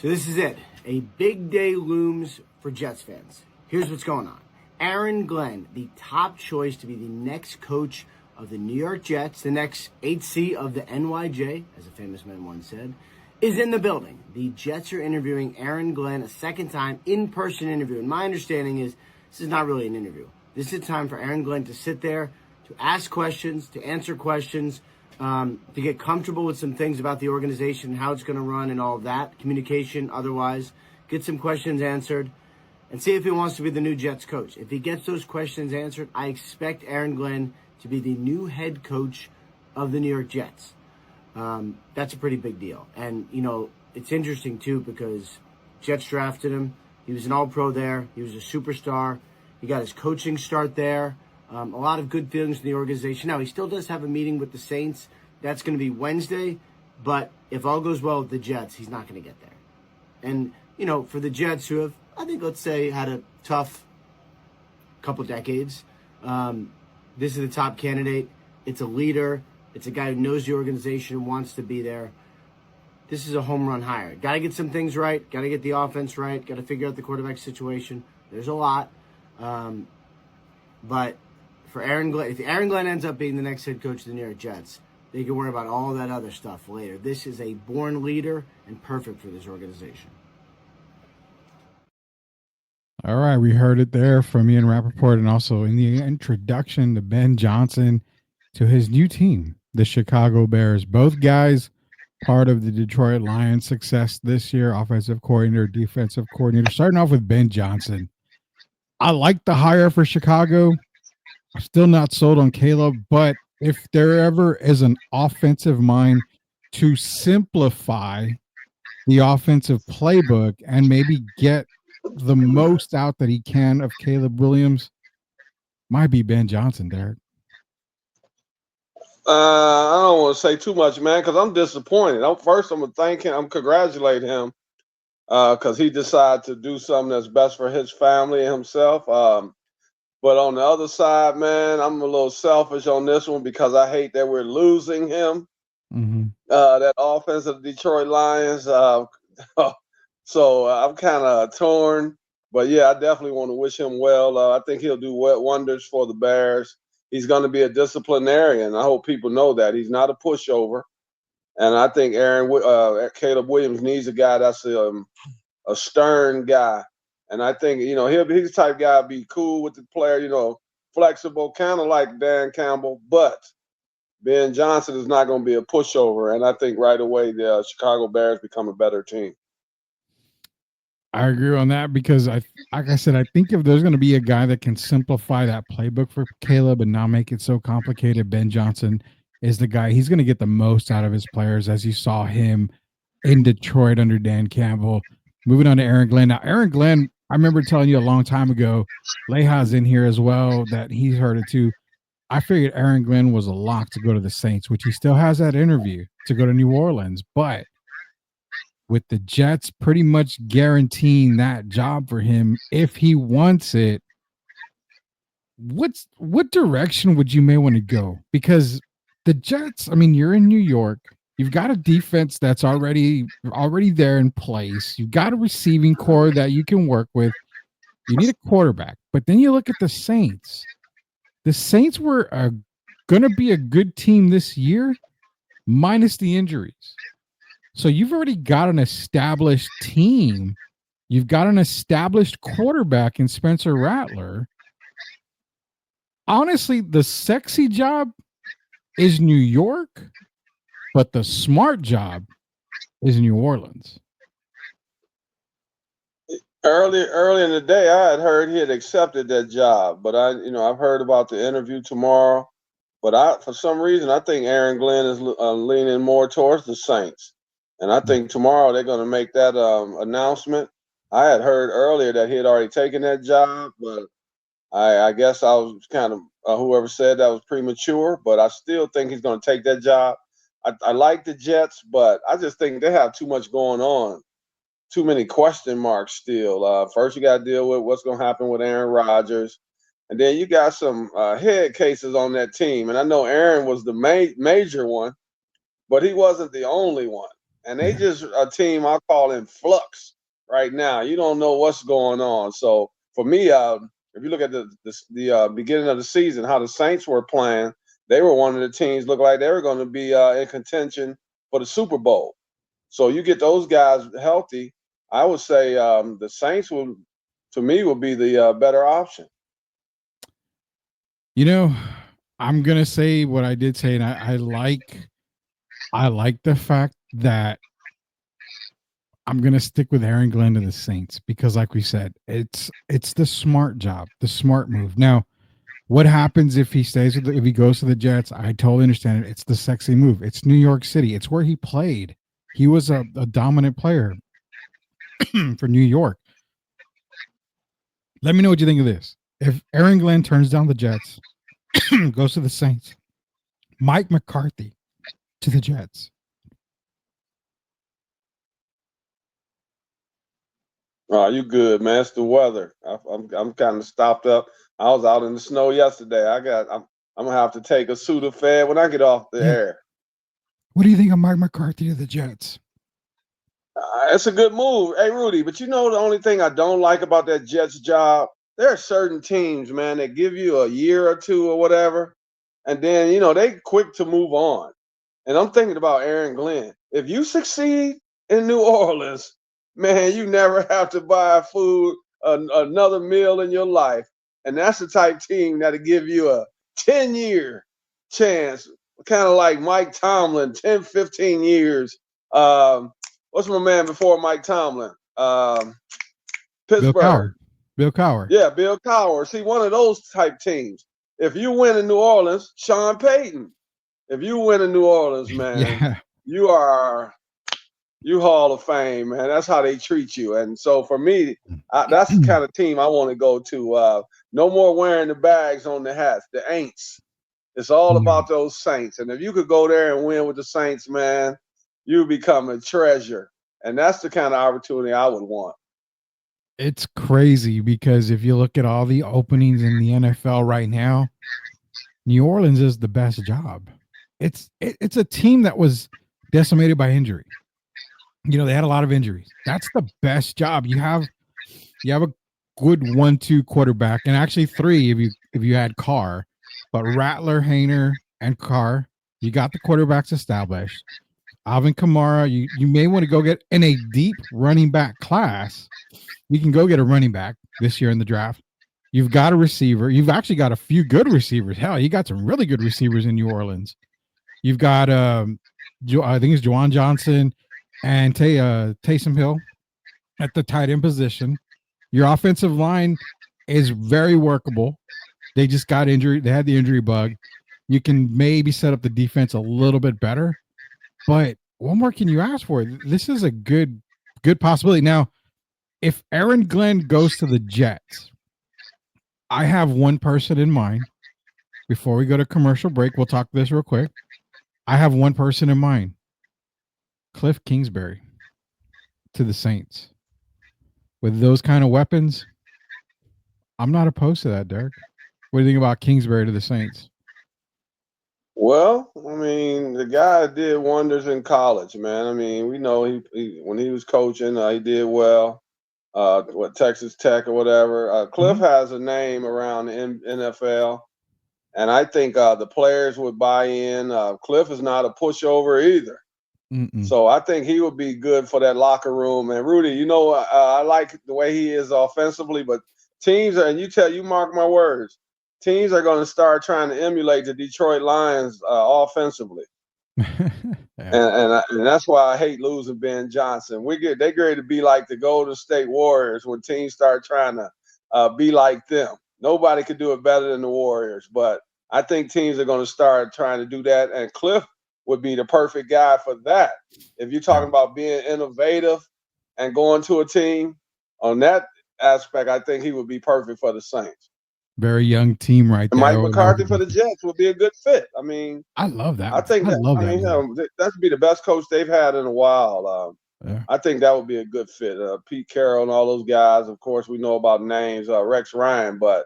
So this is it. A big day looms for Jets fans. Here's what's going on. Aaron Glenn, the top choice to be the next coach of the New York Jets, the next 8C of the NYJ, as a famous man once said, is in the building. The Jets are interviewing Aaron Glenn a second time, in-person interview. And my understanding is this is not really an interview. This is time for Aaron Glenn to sit there, to ask questions, to answer questions, to get comfortable with some things about the organization, how it's going to run and all of that, communication, otherwise, get some questions answered, and see if he wants to be the new Jets coach. If he gets those questions answered, I expect Aaron Glenn to be the new head coach of the New York Jets. That's a pretty big deal. And, you know, it's interesting, too, because Jets drafted him. He was an all-pro there. He was a superstar. He got his coaching start there. A lot of good feelings in the organization. Now, he still does have a meeting with the Saints. That's going to be Wednesday. But if all goes well with the Jets, he's not going to get there. And, you know, for the Jets who have, I think, let's say, had a tough couple decades, this is the top candidate. It's a leader. It's a guy who knows the organization and wants to be there. This is a home run hire. Got to get some things right. Got to get the offense right. Got to figure out the quarterback situation. There's a lot. But for Aaron Glenn, if Aaron Glenn ends up being the next head coach of the New York Jets, they can worry about all that other stuff later. This is a born leader and perfect for this organization. All right, we heard it there from Ian Rappaport, and also in the introduction to Ben Johnson to his new team, the Chicago Bears. Both guys part of the Detroit Lions' success this year, offensive coordinator, defensive coordinator. Starting off with Ben Johnson. I like the hire for Chicago. I'm still not sold on Caleb, but if there ever is an offensive mind to simplify the offensive playbook and maybe get the most out that he can of Caleb Williams, might be Ben Johnson, Derek. I don't want to say too much, man, because I'm disappointed. First, I'm going to thank him. I'm congratulating him because he decided to do something that's best for his family and himself. But on the other side, man, I'm a little selfish on this one because I hate that we're losing him. Mm-hmm. That offense of the Detroit Lions. So I'm kind of torn. But, yeah, I definitely want to wish him well. I think he'll do wonders for the Bears. He's going to be a disciplinarian. I hope people know that. He's not a pushover. And I think Caleb Williams needs a guy that's a stern guy. And I think, you know, he's the type of guy to be cool with the player, you know, flexible, kind of like Dan Campbell. But Ben Johnson is not going to be a pushover. And I think right away the Chicago Bears become a better team. I agree on that because, like I said, I think if there's going to be a guy that can simplify that playbook for Caleb and not make it so complicated, Ben Johnson is the guy. He's going to get the most out of his players, as you saw him in Detroit under Dan Campbell. Moving on to Aaron Glenn. Now, Aaron Glenn, I remember telling you a long time ago, Leha's in here as well, that he's heard it too. I figured Aaron Glenn was a lock to go to the Saints, which he still has that interview to go to New Orleans. But with the Jets pretty much guaranteeing that job for him if he wants it, what direction would you may want to go? Because the Jets, I mean, you're in New York. You've got a defense that's already there in place. You've got a receiving core that you can work with. You need a quarterback. But then you look at the Saints. The Saints were going to be a good team this year, minus the injuries. So you've already got an established team. You've got an established quarterback in Spencer Rattler. Honestly, the sexy job is New York, but the smart job is New Orleans. Early in the day, I had heard he had accepted that job, but I've heard about the interview tomorrow. But for some reason, I think Aaron Glenn is leaning more towards the Saints, and I think tomorrow they're going to make that announcement. I had heard earlier that he had already taken that job, but I guess I was kind of whoever said that was premature. But I still think he's going to take that job. I like the Jets, but I just think they have too much going on. Too many question marks still. First, you got to deal with what's going to happen with Aaron Rodgers. And then you got some head cases on that team. And I know Aaron was the major one, but he wasn't the only one. And they just a team I call in flux right now. You don't know what's going on. So for me, if you look at the beginning of the season, how the Saints were playing, they were one of the teams looked like they were going to be in contention for the Super Bowl. So you get those guys healthy, I would say the Saints would be the better option. You know, I'm gonna say what I did say, and I like the fact that I'm gonna stick with Aaron Glenn to the Saints because, like we said, it's the smart job, the smart move. Now, what happens if he if he goes to the Jets? I totally understand it. It's the sexy move. It's New York City. It's where he played. He was a dominant player for New York. Let me know what you think of this. If Aaron Glenn turns down the Jets, goes to the Saints, Mike McCarthy to the Jets. Oh, you good, man? It's the weather. I'm kind of stopped up. I was out in the snow yesterday. I'm gonna have to take a Sudafed when I get off the air. What do you think of Mike McCarthy to the Jets? It's a good move. Hey, Rudy, but you know the only thing I don't like about that Jets job, there are certain teams, man, that give you a year or two or whatever, and then, they quick to move on. And I'm thinking about Aaron Glenn. If you succeed in New Orleans, man, you never have to buy another meal in your life. And that's the type team that'll give you a 10-year chance, kind of like Mike Tomlin, 10, 15 years. What's my man before Mike Tomlin? Pittsburgh. Bill Cowher. Yeah, Bill Cowher. See, one of those type teams. If you win in New Orleans, Sean Payton. If you win in New Orleans, man, you Hall of Fame, man. That's how they treat you. And so for me, that's the kind of team I want to go to. No more wearing the bags on the hats, the Aints. It's all about those Saints. And if you could go there and win with the Saints, man, you become a treasure. And that's the kind of opportunity I would want. It's crazy because if you look at all the openings in the NFL right now, New Orleans is the best job. It's a team that was decimated by injury. They had a lot of injuries. That's the best job. You have a good 1-2 quarterback, and actually 3 if you had Carr, but Rattler, Hayner, and Carr. You got the quarterbacks established. Alvin Kamara, you may want to go get in a deep running back class. You can go get a running back this year in the draft. You've got a receiver. You've actually got a few good receivers. Hell, you got some really good receivers in New Orleans. You've got I think it's Juwan Johnson and Taysom Hill at the tight end position. Your offensive line is very workable. They just got injured. They had the injury bug. You can maybe set up the defense a little bit better. But what more can you ask for? This is a good possibility. Now, if Aaron Glenn goes to the Jets, I have one person in mind. Before we go to commercial break, we'll talk this real quick. I have one person in mind. Cliff Kingsbury to the Saints. With those kind of weapons, I'm not opposed to that, Derek. What do you think about Kingsbury to the Saints? Well, I mean, the guy did wonders in college, man. I mean, we know he when he was coaching, he did well. Texas Tech or whatever. Cliff has a name around the NFL, and I think the players would buy in. Cliff is not a pushover either. So I think he would be good for that locker room. And Rudy, I like the way he is offensively, but teams you mark my words, teams are going to start trying to emulate the Detroit Lions offensively. Yeah. And that's why I hate losing Ben Johnson. They ready to be like the Golden State Warriors when teams start trying to be like them. Nobody could do it better than the Warriors, but I think teams are going to start trying to do that. And Cliff would be the perfect guy for that. If you're talking about being innovative and going to a team on that aspect, I think he would be perfect for the Saints. Very young team right And there. Mike McCarthy for the Jets would be a good fit. I mean, I love that. I think I that. love I that. mean, that would be the best coach they've had in a while. Yeah. I think that would be a good fit. Pete Carroll and all those guys. Of course, we know about names. Rex Ryan, but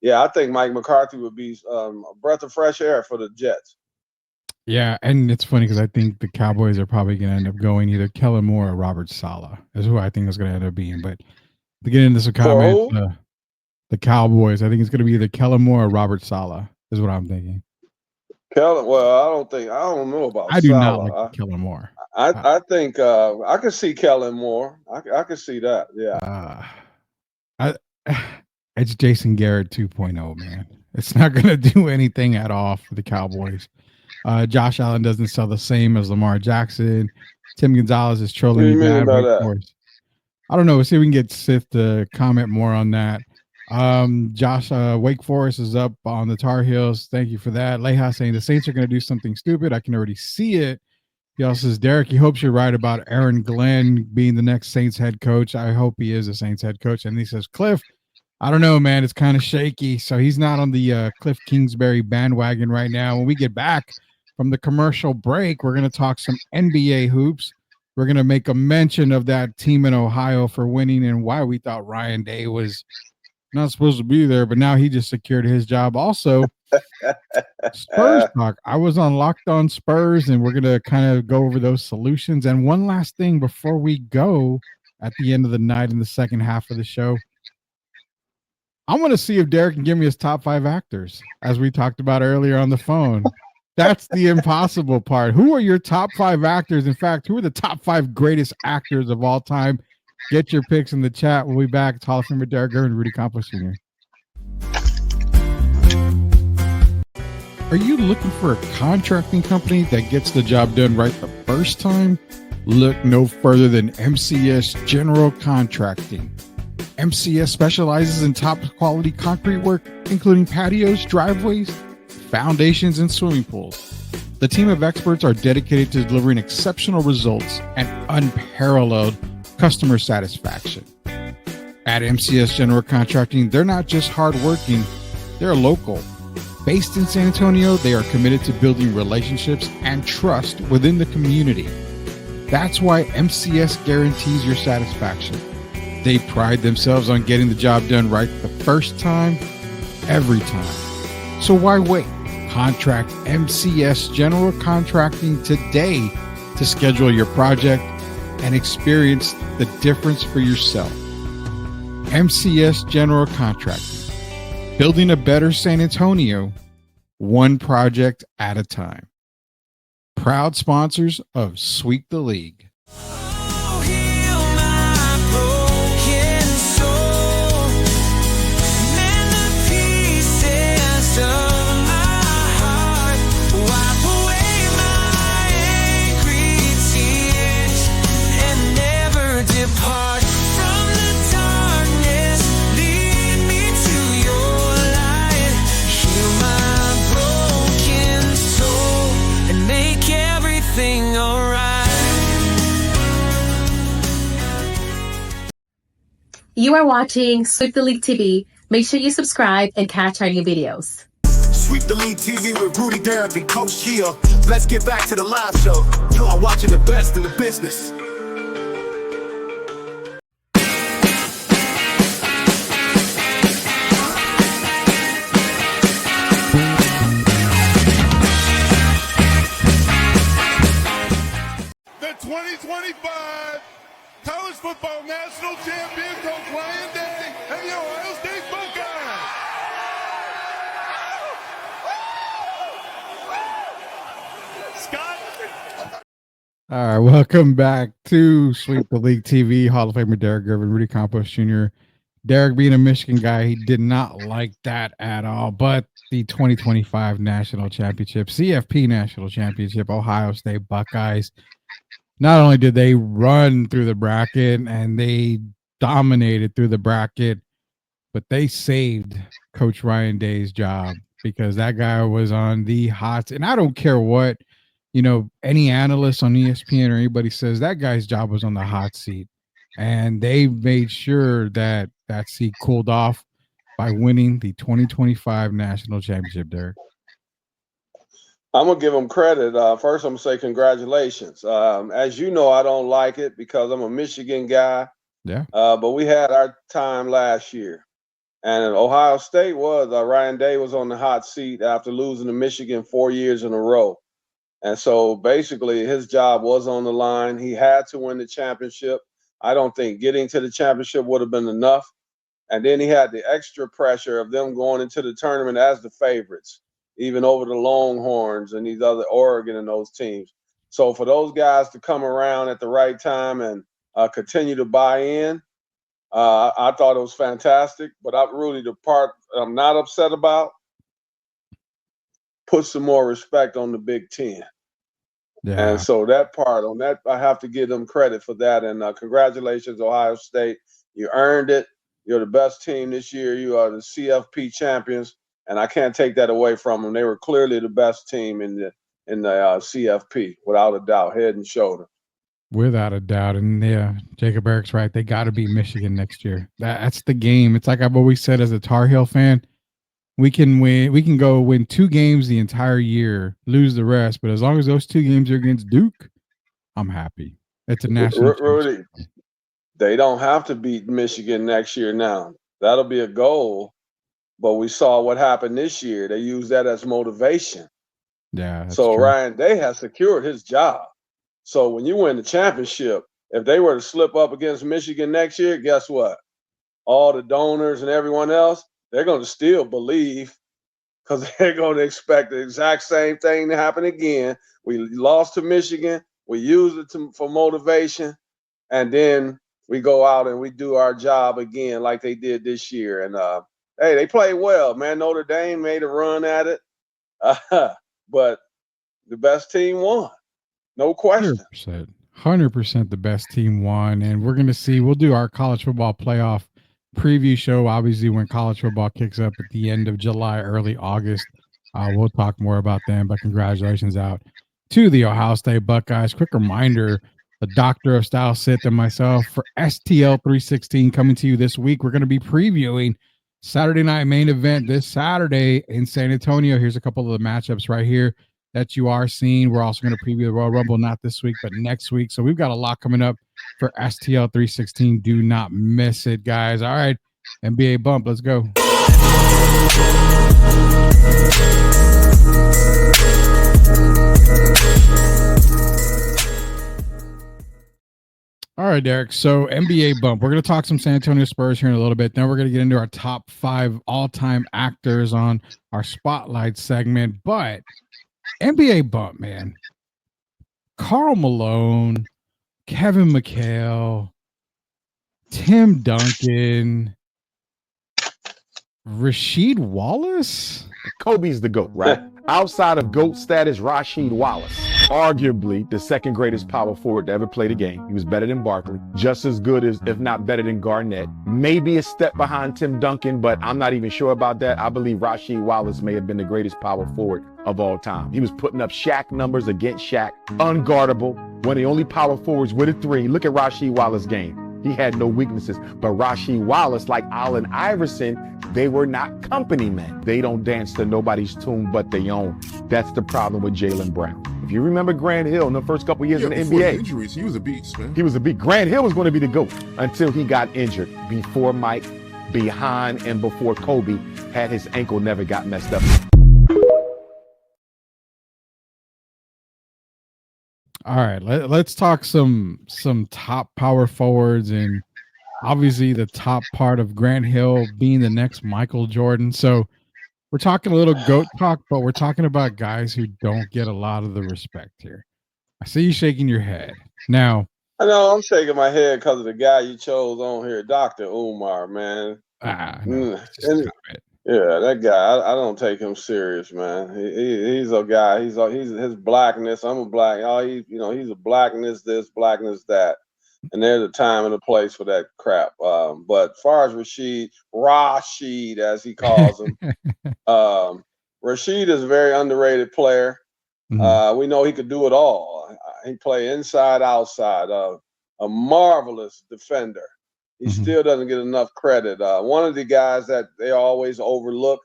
yeah, I think Mike McCarthy would be a breath of fresh air for the Jets. Yeah, and it's funny because I think the Cowboys are probably going to end up going either Kellen Moore or Robert Saleh is who I think is going to end up being. But to get into some comments, the Cowboys, I think it's going to be either Kellen Moore or Robert Saleh is what I'm thinking. Kellen, well, I don't know about I do Saleh. not like Kellen Moore. I think I can see Kellen Moore. I can see that. Yeah. It's Jason Garrett 2.0, man. It's not going to do anything at all for the Cowboys. Josh Allen doesn't sell the same as Lamar Jackson. Tim Gonzalez is trolling me bad. I don't know. We'll see if we can get Sith to comment more on that. Josh, Wake Forest is up on the Tar Heels. Thank you for that. Leha saying the Saints are going to do something stupid. I can already see it. He also says, Derek, he hopes you're right about Aaron Glenn being the next Saints head coach. I hope he is a Saints head coach. And he says, Cliff, I don't know, man. It's kind of shaky. So he's not on the Cliff Kingsbury bandwagon right now. When we get back from the commercial break, we're going to talk some NBA hoops. We're going to make a mention of that team in Ohio for winning and why we thought Ryan Day was not supposed to be there, but now he just secured his job. Also, Spurs talk. I was on Locked On Spurs, and we're going to kind of go over those solutions. And one last thing before we go at the end of the night in the second half of the show, I want to see if Derek can give me his top 5 actors, as we talked about earlier on the phone. That's the impossible part. Who are your top 5 actors? In fact, who are the top 5 greatest actors of all time? Get your picks in the chat. We'll be back. It's Hall of Famer Derek Gervin and Rudy Campos Jr. Are you looking for a contracting company that gets the job done right the first time? Look no further than MCS General Contracting. MCS specializes in top quality concrete work, including patios, driveways, foundations, and swimming pools. The team of experts are dedicated to delivering exceptional results and unparalleled customer satisfaction. At MCS General Contracting, they're not just hardworking, they're local. Based in San Antonio, they are committed to building relationships and trust within the community. That's why MCS guarantees your satisfaction. They pride themselves on getting the job done right the first time, every time. So why wait? Contract MCS General Contracting today to schedule your project and experience the difference for yourself. MCS General Contracting, building a better San Antonio, one project at a time. Proud sponsors of Sweep the League. You are watching Sweep the League TV. Make sure you subscribe and catch our new videos. Sweep the League TV with Rudy, Derek, and Coach Gia. Let's get back to the live show. You are watching the best in the business. The 2025 College Football National Champion, Coach Ryan Day, and the Ohio State Buckeyes. Scott. All right, welcome back to Sweep the League TV. Hall of Famer Derek Gervin, Rudy Campos Jr., Derek, being a Michigan guy, he did not like that at all. But the 2025 National Championship, CFP National Championship, Ohio State Buckeyes, not only did they run through the bracket and they dominated through the bracket, but they saved Coach Ryan Day's job because that guy was on the hot. And I don't care what, any analyst on ESPN or anybody says, that guy's job was on the hot seat. And they made sure that that seat cooled off by winning the 2025 National Championship, Derek. I'm going to give them credit. First, I'm going to say congratulations. As you know, I don't like it because I'm a Michigan guy. Yeah. But we had our time last year. And Ohio State was, Ryan Day was on the hot seat after losing to Michigan 4 years in a row. And so basically his job was on the line. He had to win the championship. I don't think getting to the championship would have been enough. And then he had the extra pressure of them going into the tournament as the favorites, even over the Longhorns and these other Oregon and those teams. So for those guys to come around at the right time and continue to buy in, I thought it was fantastic. But the part I'm not upset about, put some more respect on the Big Ten. Yeah. And so that part on that, I have to give them credit for that. And congratulations, Ohio State. You earned it. You're the best team this year. You are the CFP champions. And I can't take that away from them. They were clearly the best team in the CFP, without a doubt, head and shoulder. Without a doubt. And yeah, Jacob Eric's right. They got to beat Michigan next year. That's the game. It's like I've always said as a Tar Heel fan, we can win. We can go win 2 games the entire year, lose the rest. But as long as those 2 games are against Duke, I'm happy. It's a national Rudy, they don't have to beat Michigan next year now. That'll be a goal. But we saw what happened this year. They used that as motivation. Yeah. So true. Ryan Day has secured his job. So when you win the championship, if they were to slip up against Michigan next year, guess what? All the donors and everyone else, they're going to still believe because they're going to expect the exact same thing to happen again. We lost to Michigan. We used it for motivation. And then we go out and we do our job again like they did this year. And, hey, they played well, man. Notre Dame made a run at it. But the best team won. No question. 100% the best team won. And we're going to see, we'll do our college football playoff preview show, obviously, when college football kicks up at the end of July, early August. We'll talk more about them, but congratulations out to the Ohio State Buckeyes. Quick reminder, the Doctor of Style Sith and myself for STL 316 coming to you this week. We're going to be previewing Saturday night main event this Saturday in San Antonio. Here's a couple of the matchups right here that you are seeing. We're also going to preview the Royal Rumble, not this week, but next week. So we've got a lot coming up for STL 316. Do not miss it, guys. All right, NBA bump. Let's go. All right, Derek. So NBA bump. We're going to talk some San Antonio Spurs here in a little bit. Then we're going to get into our top 5 all-time actors on our spotlight segment. But NBA bump, man. Karl Malone, Kevin McHale, Tim Duncan, Rasheed Wallace. Kobe's the GOAT, right? Outside of GOAT status, Rasheed Wallace, arguably the second greatest power forward to ever play the game. He was better than Barkley, just as good as, if not better than Garnett. Maybe a step behind Tim Duncan, but I'm not even sure about that. I believe Rasheed Wallace may have been the greatest power forward of all time. He was putting up Shaq numbers against Shaq, unguardable, one of the only power forwards with a 3. Look at Rasheed Wallace's game. He had no weaknesses. But Rasheed Wallace, like Allen Iverson, they were not company men. They don't dance to nobody's tune but their own. That's the problem with Jaylen Brown. If you remember Grant Hill in the first couple years in the NBA. The injuries, he was a beast, man. He was a beast. Grant Hill was going to be the GOAT until he got injured. Before Mike, behind, and before Kobe had his ankle never got messed up. All right, let's talk some top power forwards, and obviously the top part of Grant Hill being the next Michael Jordan. So we're talking a little GOAT talk, but we're talking about guys who don't get a lot of the respect here. I see you shaking your head. Now, I know I'm shaking my head because of the guy you chose on here, Dr. Umar, man. No, it's just a And comment. yeah, that guy, I don't take him serious, man. He's a guy. He's his blackness. I'm a black. Oh, he's a blackness this, blackness that, and there's a time and a place for that crap. But as far as Rashid, as he calls him, um, Rashid is a very underrated player. Mhm. We know he could do it all. He play inside, outside. A marvelous defender. He Mhm. still doesn't get enough credit. One of the guys that they always overlook,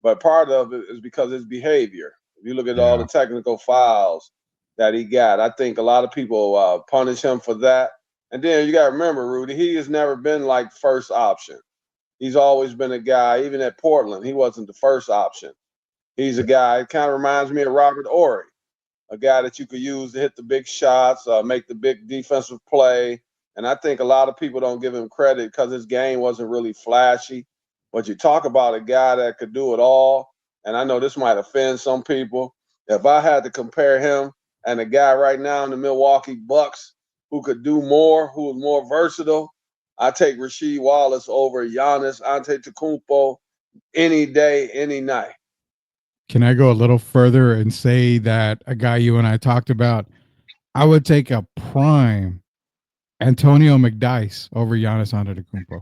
but part of it is because his behavior. If you look at all Yeah. the technical fouls that he got, I think a lot of people punish him for that. And then you got to remember, Rudy, he has never been like first option. He's always been a guy, even at Portland, he wasn't the first option. He's a guy, it kind of reminds me of Robert Ory, a guy that you could use to hit the big shots, make the big defensive play. And I think a lot of people don't give him credit because his game wasn't really flashy. But you talk about a guy that could do it all, and I know this might offend some people. If I had to compare him and a guy right now in the Milwaukee Bucks who could do more, who was more versatile, I take Rasheed Wallace over Giannis Antetokounmpo any day, any night. Can I go a little further and say that a guy you and I talked about, I would take a prime Antonio McDyess over Giannis Antetokounmpo.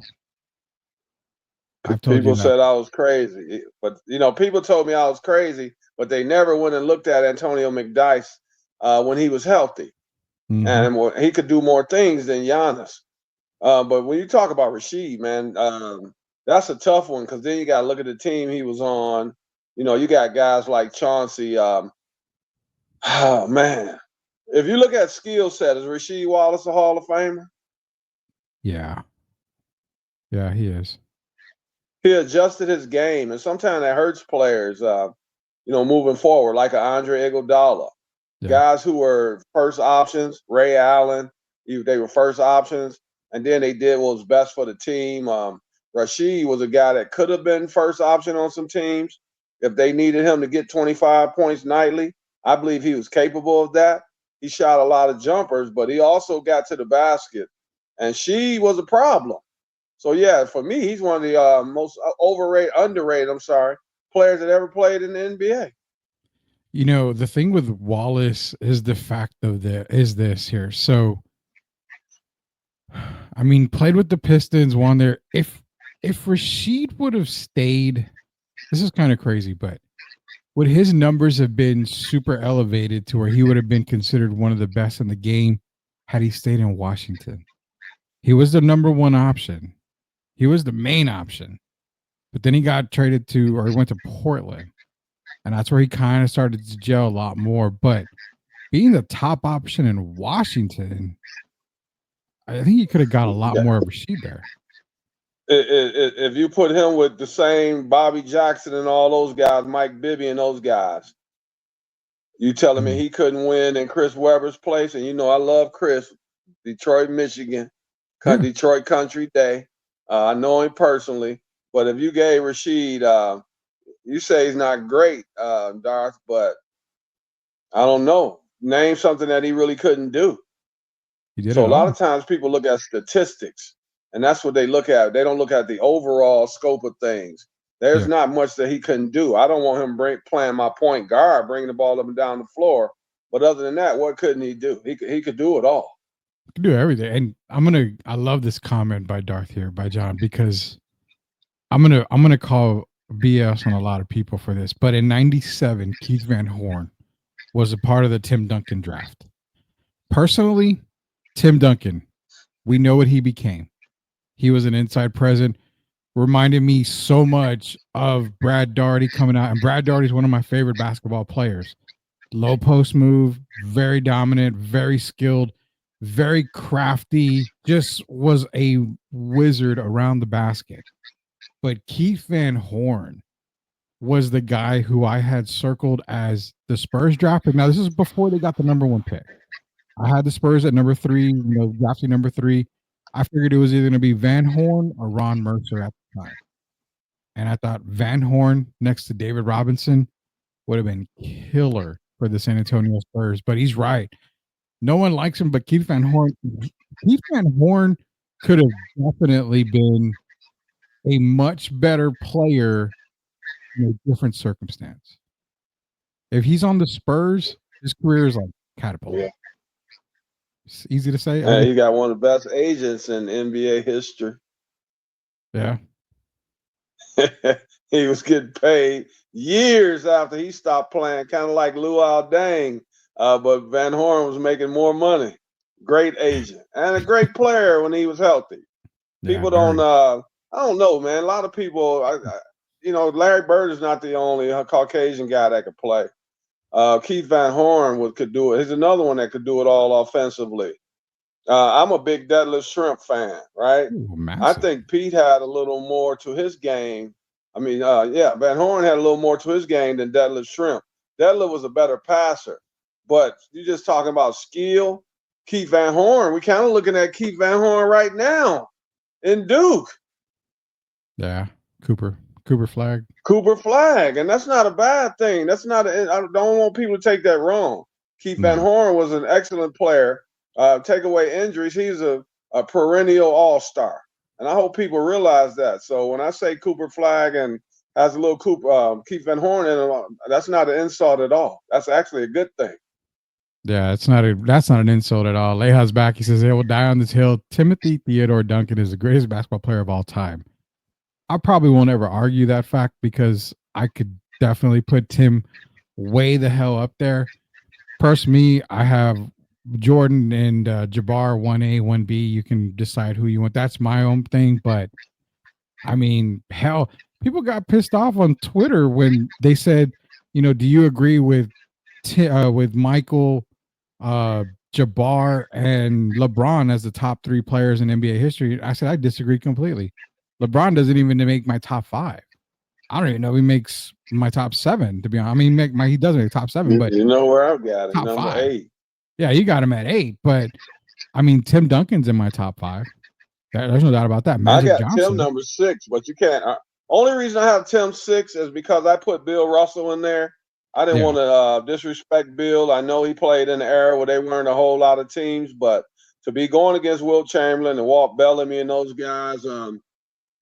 I've told you People that. said I was crazy, but people told me I was crazy, but they never went and looked at Antonio McDyess when he was healthy, Mhm. and he could do more things than Giannis. But when you talk about Rasheed, man, that's a tough one because then you got to look at the team he was on. You got guys like Chauncey. Oh man, if you look at skill set, is Rasheed Wallace a Hall of Famer? Yeah. Yeah, he is. He adjusted his game, and sometimes that hurts players. Moving forward, like a Andre Iguodala, Yeah. guys who were first options, Ray Allen, they were first options, and then they did what was best for the team. Rashid was a guy that could have been first option on some teams if they needed him to get 25 points nightly. I believe he was capable of that. He shot a lot of jumpers, but he also got to the basket, and she was a problem. So yeah, for me, he's one of the most underrated. I'm sorry, players that ever played in the NBA. The thing with Wallace is the fact of this here. So, I mean, played with the Pistons, won there. If Rashid would have stayed, this is kind of crazy, but would his numbers have been super elevated to where he would have been considered one of the best in the game had he stayed in Washington? He was the number one option. He was the main option. But then he got traded to, or he went to Portland. And that's where he kind of started to gel a lot more. But being the top option in Washington, I think he could have got a lot Yeah. more of Rashid there. If you put him with the same Bobby Jackson and all those guys, Mike Bibby and those guys, you telling me he couldn't win in Chris Webber's place? And I love Chris, Detroit, Michigan, Yeah. Detroit Country Day. I know him personally, but if you gave Rashid, you say he's not great, Darth, but I don't know. Name something that he really couldn't do. He did So it a lot all. of times people look at statistics, and that's what they look at. They don't look at the overall scope of things. There's Yeah. not much that he couldn't do. I don't want him playing my point guard, bringing the ball up and down the floor. But other than that, what couldn't he do? He could do it all. He could do everything. And I love this comment by Darth here, by John, because I'm gonna call BS on a lot of people for this. But in '97, Keith Van Horn was a part of the Tim Duncan draft. Personally, Tim Duncan, we know what he became. He was an inside present, reminded me so much of Brad Daugherty coming out. And Brad Daugherty is one of my favorite basketball players. Low post move, very dominant, very skilled, very crafty, just was a wizard around the basket. But Keith Van Horn was the guy who I had circled as the Spurs draft pick. Now, this is before they got the number one pick. I had the Spurs at number 3, drafting number 3. I figured it was either going to be Van Horn or Ron Mercer at the time. And I thought Van Horn next to David Robinson would have been killer for the San Antonio Spurs. But he's right. No one likes him, but Keith Van Horn. Keith Van Horn could have definitely been a much better player in a different circumstance. If he's on the Spurs, his career is like catapulted. Yeah. It's easy to say. Yeah, he got one of the best agents in NBA history. Yeah. He was getting paid years after he stopped playing, kind of like Luol Deng. But Van Horn was making more money. Great agent and a great player when he was healthy. People don't. I don't know, man. A lot of people. Larry Bird is not the only Caucasian guy that could play. Keith Van Horn could do it. He's another one that could do it all offensively. I'm a big Deadlift Shrimp fan, right? Ooh, I think Pete had a little more to his game. I mean, Van Horn had a little more to his game than Deadlift Shrimp. Deadlift was a better passer, but you're just talking about skill. Keith Van Horn, we're kind of looking at Keith Van Horn right now in Duke. Yeah, Cooper Flag. Cooper Flag, and that's not a bad thing. That's not. I don't want people to take that wrong. Keith Van Horn was an excellent player. Take away injuries, he's a perennial all-star, and I hope people realize that. So when I say Cooper Flag and has a little Keith Van Horn in him, that's not an insult at all. That's actually a good thing. Yeah, that's not an insult at all. Leha's back. He says they will die on this hill. Timothy Theodore Duncan is the greatest basketball player of all time. I probably won't ever argue that fact because I could definitely put Tim way the hell up there. Personally, I have Jordan and Jabbar 1A, 1B. You can decide who you want. That's my own thing. But I mean, hell, people got pissed off on Twitter when they said, do you agree with Michael, Jabbar, and LeBron as the top 3 players in NBA history? I said I disagree completely. LeBron doesn't even make my top 5. I don't even know if he makes my top 7. To be honest, I mean, he doesn't make top 7, but you know where I've got it, top number 5. 8. Yeah, you got him at 8, but I mean, Tim Duncan's in my top 5. There's no doubt about that. I got Tim number 6, but you can't. Only reason I have Tim 6 is because I put Bill Russell in there. I didn't want to disrespect Bill. I know he played in the era where they weren't a whole lot of teams, but to be going against Wilt Chamberlain and Walt Bellamy and those guys,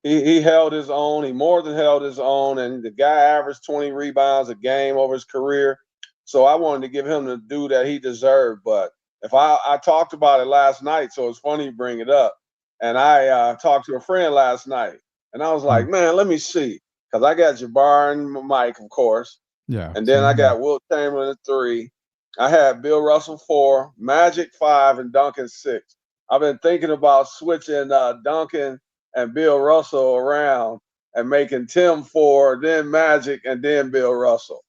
he held his own. He more than held his own, and the guy averaged 20 rebounds a game over his career. So I wanted to give him the due that he deserved. But if I talked about it last night, so it's funny you bring it up. And I talked to a friend last night, and I was like, man, let me see. Because I got Jabbar and Mike, of course. Yeah. And then I got Wilt Chamberlain at 3. I had Bill Russell 4, Magic 5, and Duncan 6. I've been thinking about switching Duncan and Bill Russell around and making Tim 4, then Magic, and then Bill Russell.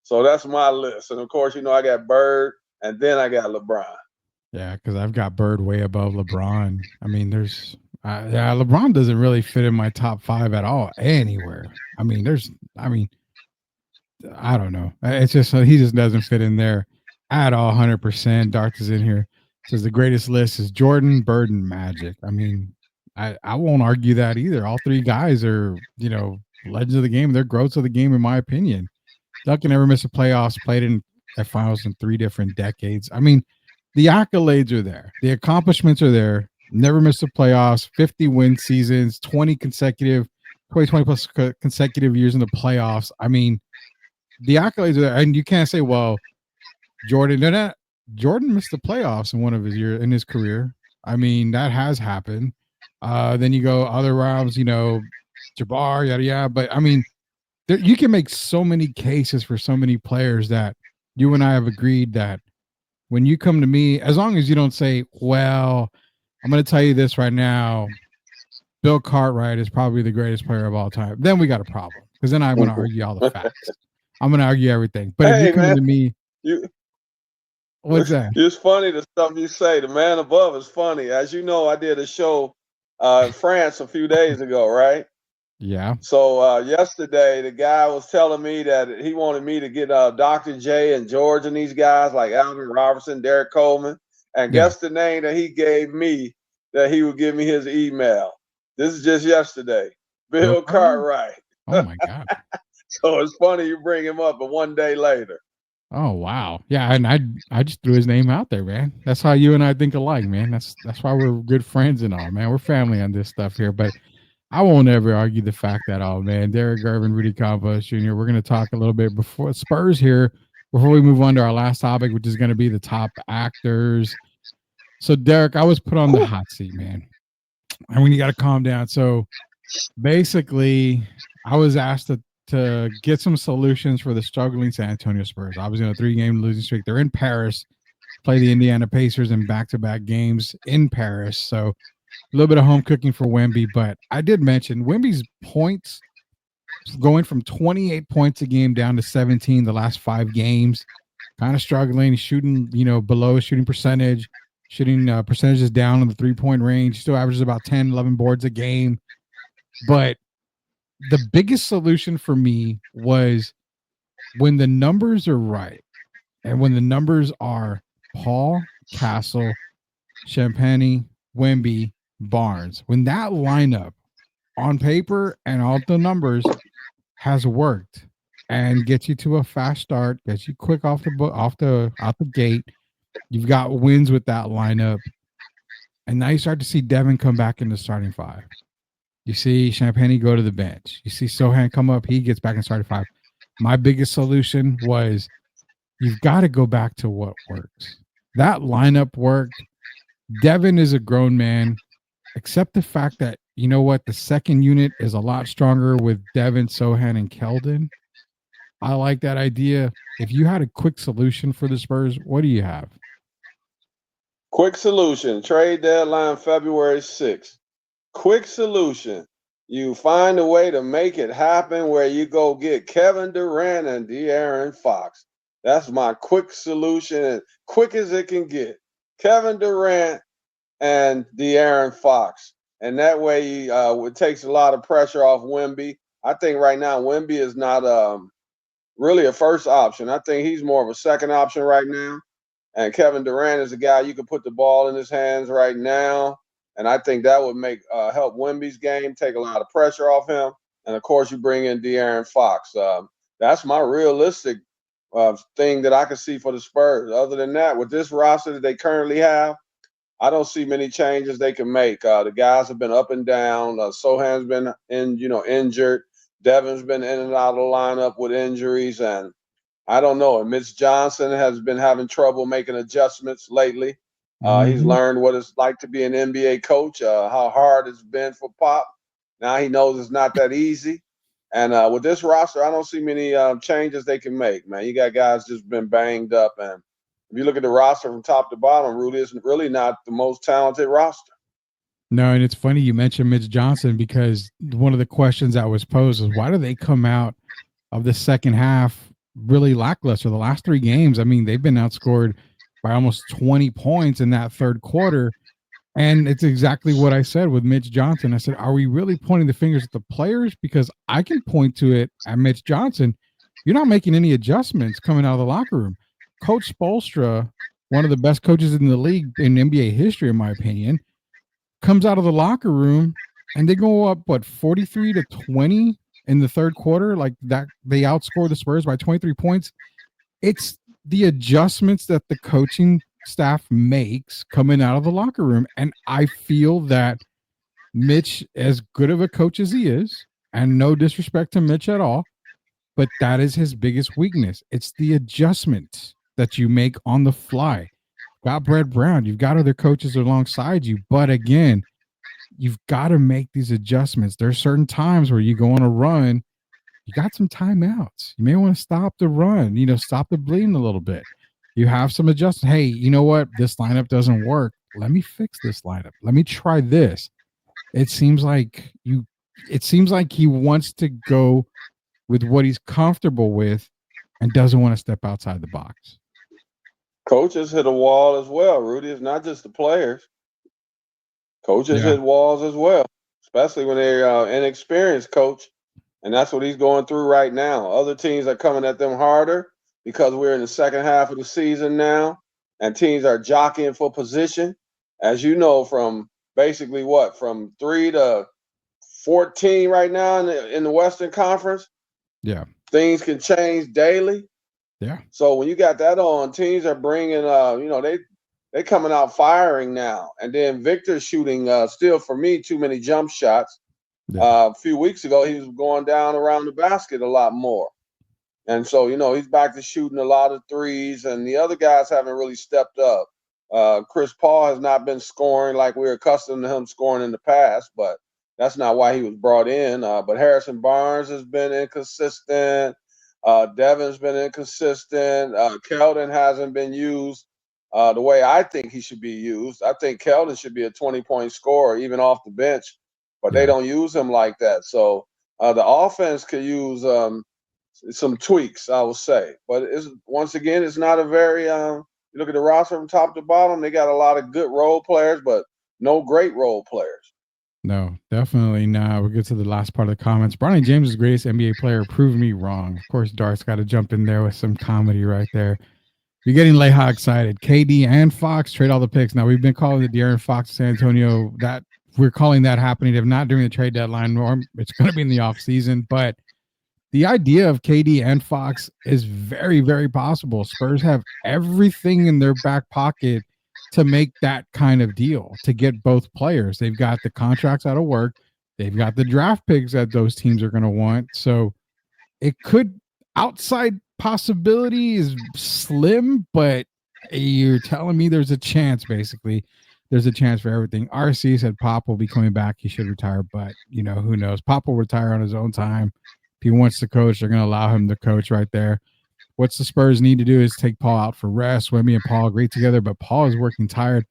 So that's my list. And of course, I got Bird, and then I got LeBron. Yeah, because I've got Bird way above LeBron. I mean, LeBron doesn't really fit in my top 5 at all anywhere. I don't know. It's just he just doesn't fit in there at all. 100%. Dark is in here. Says the greatest list is Jordan, Bird, and Magic. I mean, I won't argue that either. All 3 guys are, legends of the game. They're growths of the game, in my opinion. Duncan never missed a playoffs, played in finals in 3 different decades. I mean, the accolades are there. The accomplishments are there. Never missed the playoffs, 50 win seasons, 20 plus consecutive years in the playoffs. I mean, the accolades are there. And you can't say, well, Jordan missed the playoffs in one of his years in his career. I mean, that has happened. Then you go other rounds, Jabbar, yada yada. But I mean, you can make so many cases for so many players that you and I have agreed that when you come to me, as long as you don't say, well, I'm going to tell you this right now, Bill Cartwright is probably the greatest player of all time, then we got a problem, because then I'm going to argue all the facts. I'm going to argue everything. But if you come to me, what's that? It's funny the stuff you say. The man above is funny. As you know, I did a show in France a few days ago, right? Yeah. So yesterday, the guy was telling me that he wanted me to get Dr. J and George and these guys like Alvin Robertson, Derek Coleman. And guess the name that he gave me that he would give me his email. This is just yesterday. Bill Cartwright. Oh, my God. So it's funny you bring him up, but one day later. Oh wow. Yeah, and I just threw his name out there, man. That's how you and I think alike, man. That's why we're good friends and all, man. We're family on this stuff here. But I won't ever argue the fact that, oh man, Derek Irvin, Rudy Campos Jr. We're gonna talk a little bit before Spurs here, before we move on to our last topic, which is gonna be the top actors. So Derek, I was put on the hot seat, man. And when you gotta calm down. So basically, I was asked to get some solutions for the struggling San Antonio Spurs. Obviously, on a 3-game losing streak. They're in Paris, play the Indiana Pacers in back-to-back games in Paris. So a little bit of home cooking for Wemby. But I did mention Wemby's points going from 28 points a game down to 17 the last 5 games. Kind of struggling, shooting, below shooting percentage. Shooting percentages down in the 3-point range. Still averages about 10, 11 boards a game. But the biggest solution for me was when the numbers are right and when the numbers are Paul, Castle, Champagny, Wemby, Barnes, when that lineup on paper and all the numbers has worked and gets you to a fast start, gets you quick out the gate, you've got wins with that lineup, and now you start to see Devin come back in the starting 5. You see Champagny go to the bench. You see Sohan come up. He gets back in starting 5. My biggest solution was you've got to go back to what works. That lineup worked. Devin is a grown man. Accept the fact that, you know what, the second unit is a lot stronger with Devin, Sohan, and Keldon. I like that idea. If you had a quick solution for the Spurs, what do you have? Quick solution. Trade deadline February 6th. Quick solution. You find a way to make it happen where you go get Kevin Durant and De'Aaron Fox. That's my quick solution, and quick as it can get. Kevin Durant and De'Aaron Fox. And that way it takes a lot of pressure off Wemby. I think right now Wemby is not really a first option. I think he's more of a second option right now. And Kevin Durant is a guy you can put the ball in his hands right now. And I think that would make help Wemby's game, take a lot of pressure off him. And of course, you bring in De'Aaron Fox. That's my realistic thing that I can see for the Spurs. Other than that, with this roster that they currently have, I don't see many changes they can make. The guys have been up and down. Sohan's been injured. Devin's been in and out of the lineup with injuries, and I don't know. And Mitch Johnson has been having trouble making adjustments lately. He's learned what it's like to be an NBA coach, how hard it's been for Pop. Now he knows it's not that easy. And with this roster, I don't see many changes they can make, man. You got guys just been banged up. And if you look at the roster from top to bottom, Rudy is really not the most talented roster. No, and it's funny you mentioned Mitch Johnson because one of the questions that was posed is why do they come out of the second half really lackluster? The last 3 games, I mean, they've been outscored by almost 20 points in that third quarter. And it's exactly what I said with Mitch Johnson. I said, are we really pointing the fingers at the players? Because I can point to it at Mitch Johnson. You're not making any adjustments coming out of the locker room. Coach Spoelstra, one of the best coaches in the league in NBA history, in my opinion, comes out of the locker room and they go up, 43-20 in the third quarter? Like that, they outscore the Spurs by 23 points. It's the adjustments that the coaching staff makes coming out of the locker room. And I feel that Mitch, as good of a coach as he is, and no disrespect to Mitch at all, but that is his biggest weakness. It's the adjustments that you make on the fly. Got Brett Brown, you've got other coaches alongside you, but again, you've got to make these adjustments. There's certain times where you go on a run, you got some timeouts. You may want to stop the run, stop the bleeding a little bit. You have some adjustments. Hey, you know what? This lineup doesn't work. Let me fix this lineup. Let me try this. It seems like he wants to go with what he's comfortable with and doesn't want to step outside the box. Coaches hit a wall as well, Rudy. It's not just the players. Coaches hit walls as well, especially when they're inexperienced coach. And that's what he's going through right now. Other teams are coming at them harder because we're in the second half of the season now, and teams are jockeying for position. As you know, from basically from 3 to 14 right now in the Western Conference. Yeah. Things can change daily. Yeah. So when you got that on, teams are bringing, they coming out firing now. And then Victor's shooting still, for me, too many jump shots. Yeah. A few weeks ago, he was going down around the basket a lot more. And so, he's back to shooting a lot of threes, and the other guys haven't really stepped up. Chris Paul has not been scoring like we're accustomed to him scoring in the past, but that's not why he was brought in. But Harrison Barnes has been inconsistent. Devin's been inconsistent. Keldon hasn't been used the way I think he should be used. I think Keldon should be a 20-point scorer, even off the bench, but they don't use him like that. So the offense could use some tweaks, I will say. But once again, it's not a very you look at the roster from top to bottom, they got a lot of good role players, but no great role players. No, definitely not. We'll get to the last part of the comments. Bronny James is the greatest NBA player. Prove me wrong. Of course, Dart's got to jump in there with some comedy right there. You're getting Leha excited. KD and Fox trade all the picks. Now, we've been calling the De'Aaron Fox San Antonio. That we're calling that happening. If not during the trade deadline, or it's going to be in the offseason. But the idea of KD and Fox is very, very possible. Spurs have everything in their back pocket to make that kind of deal, to get both players. They've got the contracts out of work. They've got the draft picks that those teams are going to want. So it could, outside possibility is slim, but you're telling me there's a chance, basically. There's a chance for everything. RC said Pop will be coming back. He should retire, but, who knows? Pop will retire on his own time. If he wants to coach, they're going to allow him to coach right there. What's the Spurs need to do is take Paul out for rest. Wemby and Paul agree together, but Paul is working tired.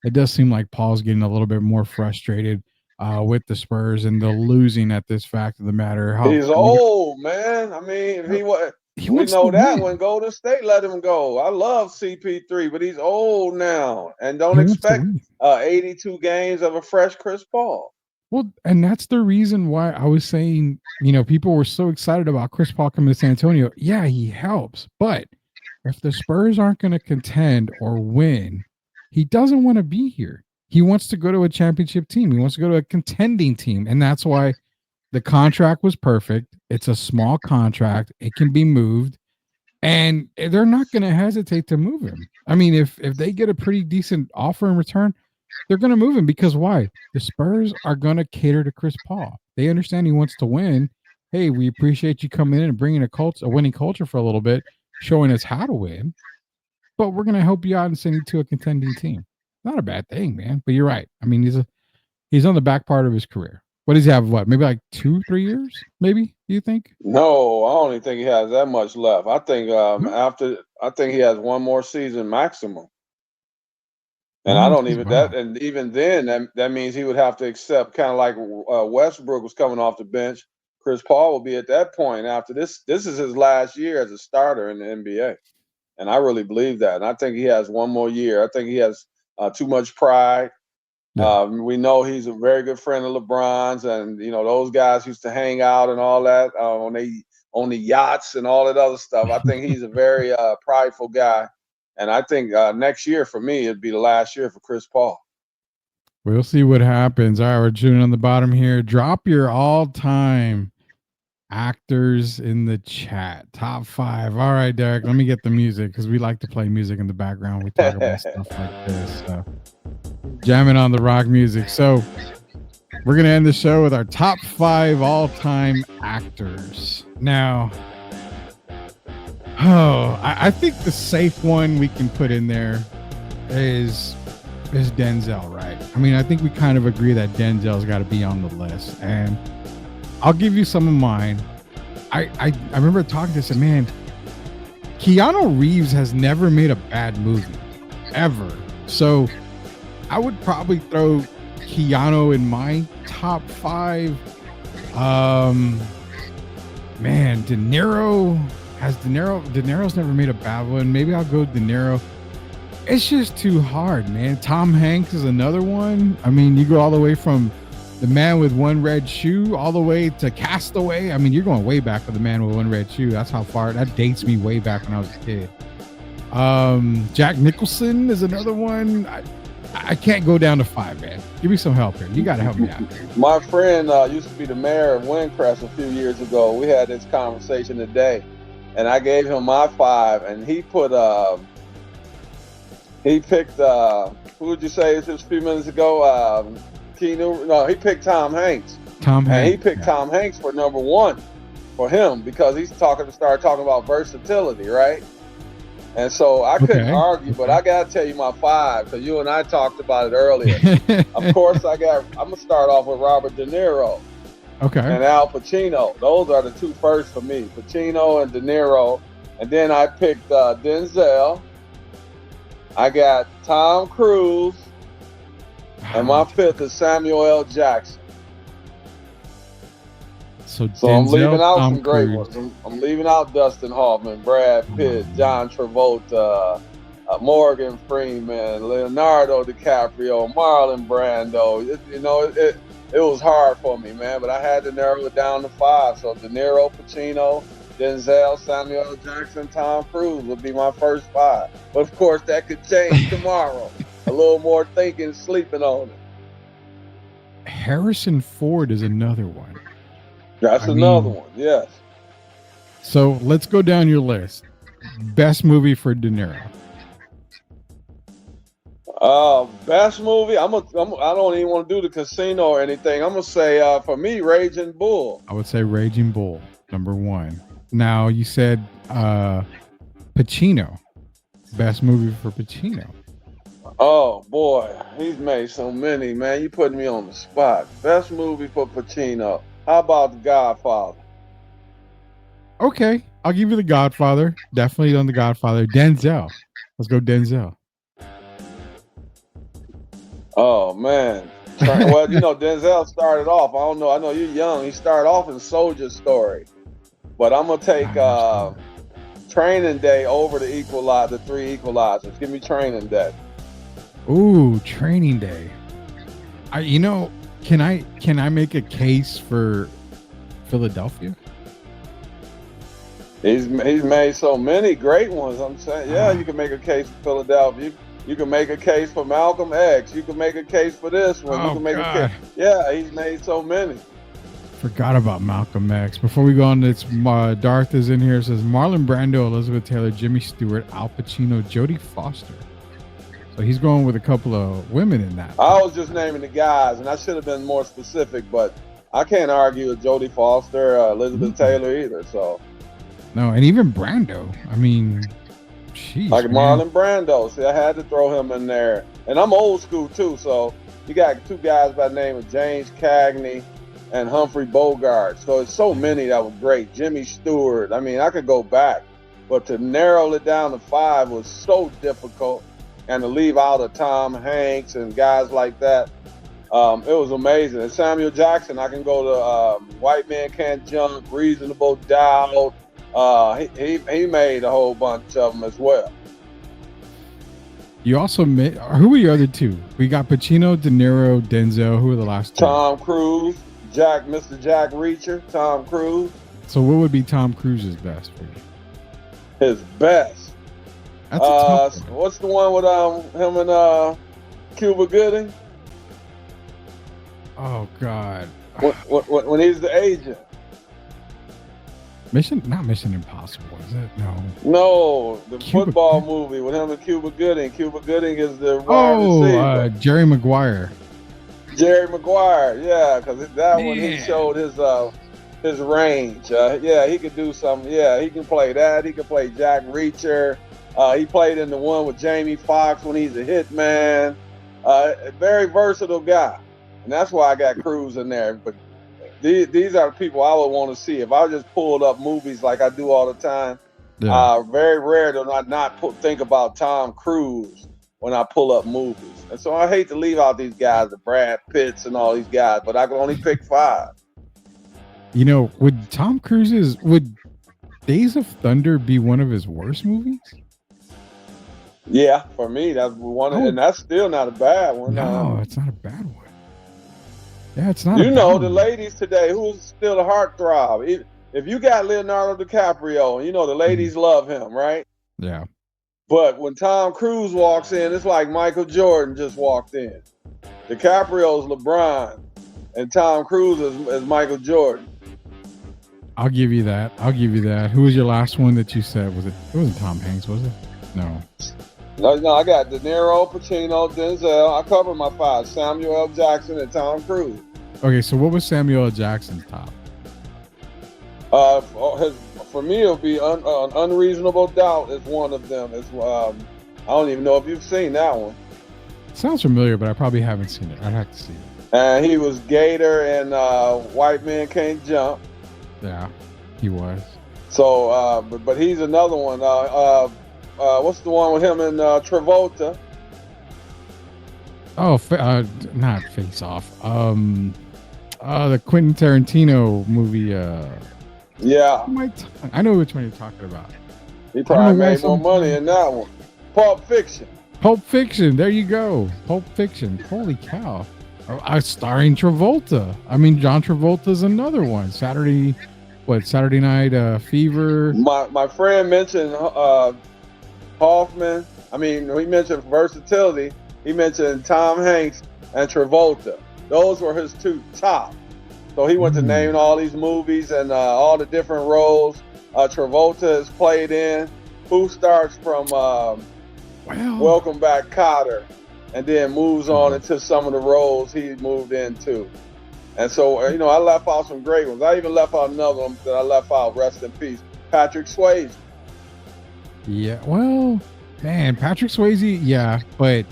It does seem like Paul's getting a little bit more frustrated with the Spurs and the losing at this fact of the matter. He's old, man. I mean, if we know that when Golden State let him go. I love CP3, but he's old now, and don't expect 82 games of a fresh Chris Paul. Well, and that's the reason why I was saying, people were so excited about Chris Paul coming to San Antonio. Yeah, he helps. But if the Spurs aren't going to contend or win, he doesn't want to be here. He wants to go to a championship team. He wants to go to a contending team. And that's why the contract was perfect. It's a small contract. It can be moved. And they're not going to hesitate to move him. I mean, if they get a pretty decent offer in return, they're going to move him, because why? The Spurs are going to cater to Chris Paul. They understand he wants to win. Hey, we appreciate you coming in and bringing a winning culture for a little bit, showing us how to win, but we're going to help you out and send you to a contending team. Not a bad thing, man. But you're right. I mean, he's on the back part of his career. What does he have? What, maybe like 2-3 years? Maybe, do you think? No, I don't even think he has that much left. I think I think he has one more season maximum. And I don't even and even then that means he would have to accept, kind of like Westbrook was coming off the bench. Chris Paul will be at that point after this. This is his last year as a starter in the NBA, and I really believe that. And I think he has one more year. I think he has too much pride. We know he's a very good friend of LeBron's, and those guys used to hang out and all that on the yachts and all that other stuff. I think he's a very prideful guy. And I think next year, for me, it'd be the last year for Chris Paul. We'll see what happens. All right, we're shooting on the bottom here. Drop your all-time actors in the chat. Top 5. All right, Derek, let me get the music, because we like to play music in the background. We talk about stuff like this. So. Jamming on the rock music. So we're going to end the show with our top 5 all-time actors. Now... I think the safe one we can put in there is Denzel, right? I mean, I think we kind of agree that Denzel's got to be on the list. And I'll give you some of mine. I remember talking to some man, Keanu Reeves has never made a bad movie, ever. So I would probably throw Keanu in my top 5. Man, De Niro... De Niro's never made a bad one. Maybe I'll go De Niro. It's just too hard, man. Tom Hanks is another one. I mean, you go all the way from The Man with One Red Shoe all the way to Castaway. I mean, you're going way back with The Man with One Red Shoe. That's how far. That dates me way back when I was a kid. Jack Nicholson is another one. I can't go down to 5, man. Give me some help here. You got to help me out. My friend used to be the mayor of Windcrest a few years ago. We had this conversation today. and I gave him my 5, and he picked who would you say just a few minutes ago? He picked Tom Hanks. And he picked Tom Hanks for number 1 for him because he's started talking about versatility, right? And so I couldn't argue, but I gotta tell you my 5 because you and I talked about it earlier. Of course, I'm gonna start off with Robert De Niro. Okay. And Al Pacino. Those are the 2 first for me, Pacino and De Niro. And then I picked Denzel. I got Tom Cruise. And my 5th is Samuel L. Jackson. So I'm leaving out Tom some great Cruise. ones. I'm leaving out Dustin Hoffman, Brad Pitt, John Travolta, Morgan Freeman, Leonardo DiCaprio, Marlon Brando. It was hard for me, man, but I had to narrow it down to 5. So De Niro, Pacino, Denzel, Samuel L. Jackson, Tom Cruise would be my first 5. But of course, that could change tomorrow. A little more thinking, sleeping on it. Harrison Ford is another one. That's another one, yes. So let's go down your list. Best movie for De Niro. Best movie. I don't even want to do the Casino or anything. I'm gonna say for me, Raging Bull. I would say Raging Bull, number 1. Now you said Pacino. Best movie for Pacino. Oh boy, he's made so many, man. You putting me on the spot. Best movie for Pacino. How about The Godfather? Okay, I'll give you The Godfather. Definitely on The Godfather. Denzel. Let's go Denzel. Oh man. Well, Denzel started off. I don't know. I know you're young. He started off in Soldier Story, but I'm gonna take Training Day over the Equalizer, the 3 Equalizers. Give me Training Day. Ooh, Training Day. Can I make a case for Philadelphia? He's made so many great ones. I'm saying, you can make a case for Philadelphia. You can make a case for Malcolm X. You can make a case for this one. You can make a case. Yeah, he's made so many. Forgot about Malcolm X. Before we go on, it's Darth is in here. It says Marlon Brando, Elizabeth Taylor, Jimmy Stewart, Al Pacino, Jodie Foster. So he's going with a couple of women in that. I was just naming the guys, and I should have been more specific, but I can't argue with Jodie Foster, Elizabeth Taylor either. So no, and even Brando. I mean, jeez, like Marlon Brando. See, I had to throw him in there, and I'm old school too. So you got 2 guys by the name of James Cagney and Humphrey Bogart. So it's so many that were great. Jimmy Stewart. I mean, I could go back, but to narrow it down to 5 was so difficult. And to leave out of Tom Hanks and guys like that, it was amazing. And Samuel Jackson, I can go to White Man Can't Jump, Reasonable Doubt. He made a whole bunch of them as well. You also made, who were your other 2? We got Pacino, De Niro, Denzel. Who were the last 2? Tom Cruise, Mr. Jack Reacher, Tom Cruise. So what would be Tom Cruise's best for you? His best. That's a tough one. What's the one with him and Cuba Gooding? Oh God! When he's the agent. Not Mission Impossible, is it? No, the football movie with him and Cuba Gooding. Cuba Gooding is the wide receiver. Jerry Maguire. Jerry Maguire, yeah, because that one he showed his range. He could do something. Yeah, he can play that. He can play Jack Reacher. He played in the one with Jamie Foxx when he's a hitman. A very versatile guy. And that's why I got Cruise in there. But these are the people I would want to see. If I just pulled up movies like I do all the time, very rare to not think about Tom Cruise when I pull up movies. And so I hate to leave out these guys, the Brad Pitts and all these guys, but I can only pick 5. Would Tom Cruise's, would Days of Thunder be one of his worst movies? Yeah, for me, that's one, and that's still not a bad one. No, it's not a bad one. Yeah, it's not. The ladies today, who's still a heartthrob? If you got Leonardo DiCaprio, the ladies love him, right? Yeah. But when Tom Cruise walks in, it's like Michael Jordan just walked in. DiCaprio's LeBron, and Tom Cruise is Michael Jordan. I'll give you that. Who was your last one that you said? It wasn't Tom Hanks, was it? No. No, I got De Niro, Pacino, Denzel. I covered my 5. Samuel L. Jackson and Tom Cruise. Okay, so what was Samuel L. Jackson's top? For me, it'll be an Unreasonable Doubt is one of them. I don't even know if you've seen that one. Sounds familiar, but I probably haven't seen it. I'd have to see it. And he was Gator and White Men Can't Jump. Yeah, he was. So, but he's another one. What's the one with him and Travolta? Oh, not Face Off. The Quentin Tarantino movie. Yeah. I know which one you're talking about. He probably made more money in that one. Pulp Fiction. Pulp Fiction. There you go. Pulp Fiction. Holy cow. Starring Travolta. I mean, John Travolta's another one. Saturday Night Fever. My friend mentioned Hoffman. I mean, he mentioned versatility. He mentioned Tom Hanks and Travolta. Those were his 2 top. So he went to name all these movies and all the different roles Travolta has played in. Who starts from Welcome Back, Kotter, and then moves on into some of the roles he moved into. And so, I left out some great ones. I even left out another one that I left out, rest in peace, Patrick Swayze. Yeah, well, man, Patrick Swayze, yeah, but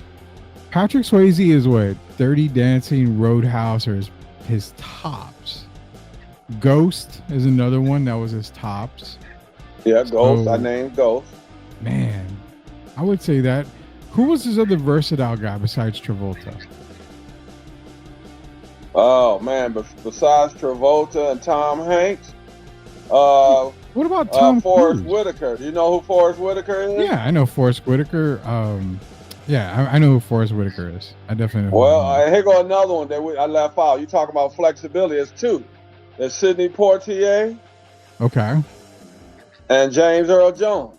Patrick Swayze is what? Dirty Dancing, Roadhouse, or his tops. Ghost is another one that was his tops. Yeah, Ghost. I named Ghost. Man, I would say that. Who was his other versatile guy besides Travolta? Oh man, besides Travolta and Tom Hanks, what about Tom Forrest Whitaker? Do you know who Forrest Whitaker is? Yeah, I know Forrest Whitaker. Yeah, I know who Forrest Whitaker is. I definitely know. Well, here go another one that I left out. You talk about flexibility. It's 2. There's Sidney Poitier. Okay. And James Earl Jones.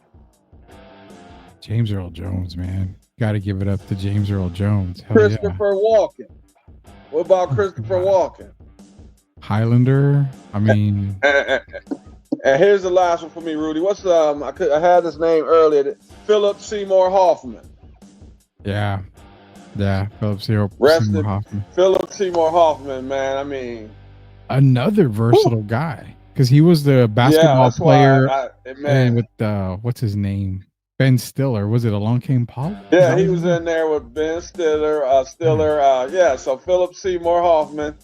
James Earl Jones, man. Got to give it up to James Earl Jones. Hell Christopher Walken. What about Christopher Walken? Highlander. I mean. And here's the last one for me, Rudy. What's I had his name earlier. Philip Seymour Hoffman. Yeah, Philip Seymour Hoffman. Philip Seymour Hoffman, man. I mean, another versatile guy because he was the basketball player and with what's his name, Ben Stiller. Was it Along Came Polly? Yeah, he was in there with Ben Stiller. So Philip Seymour Hoffman.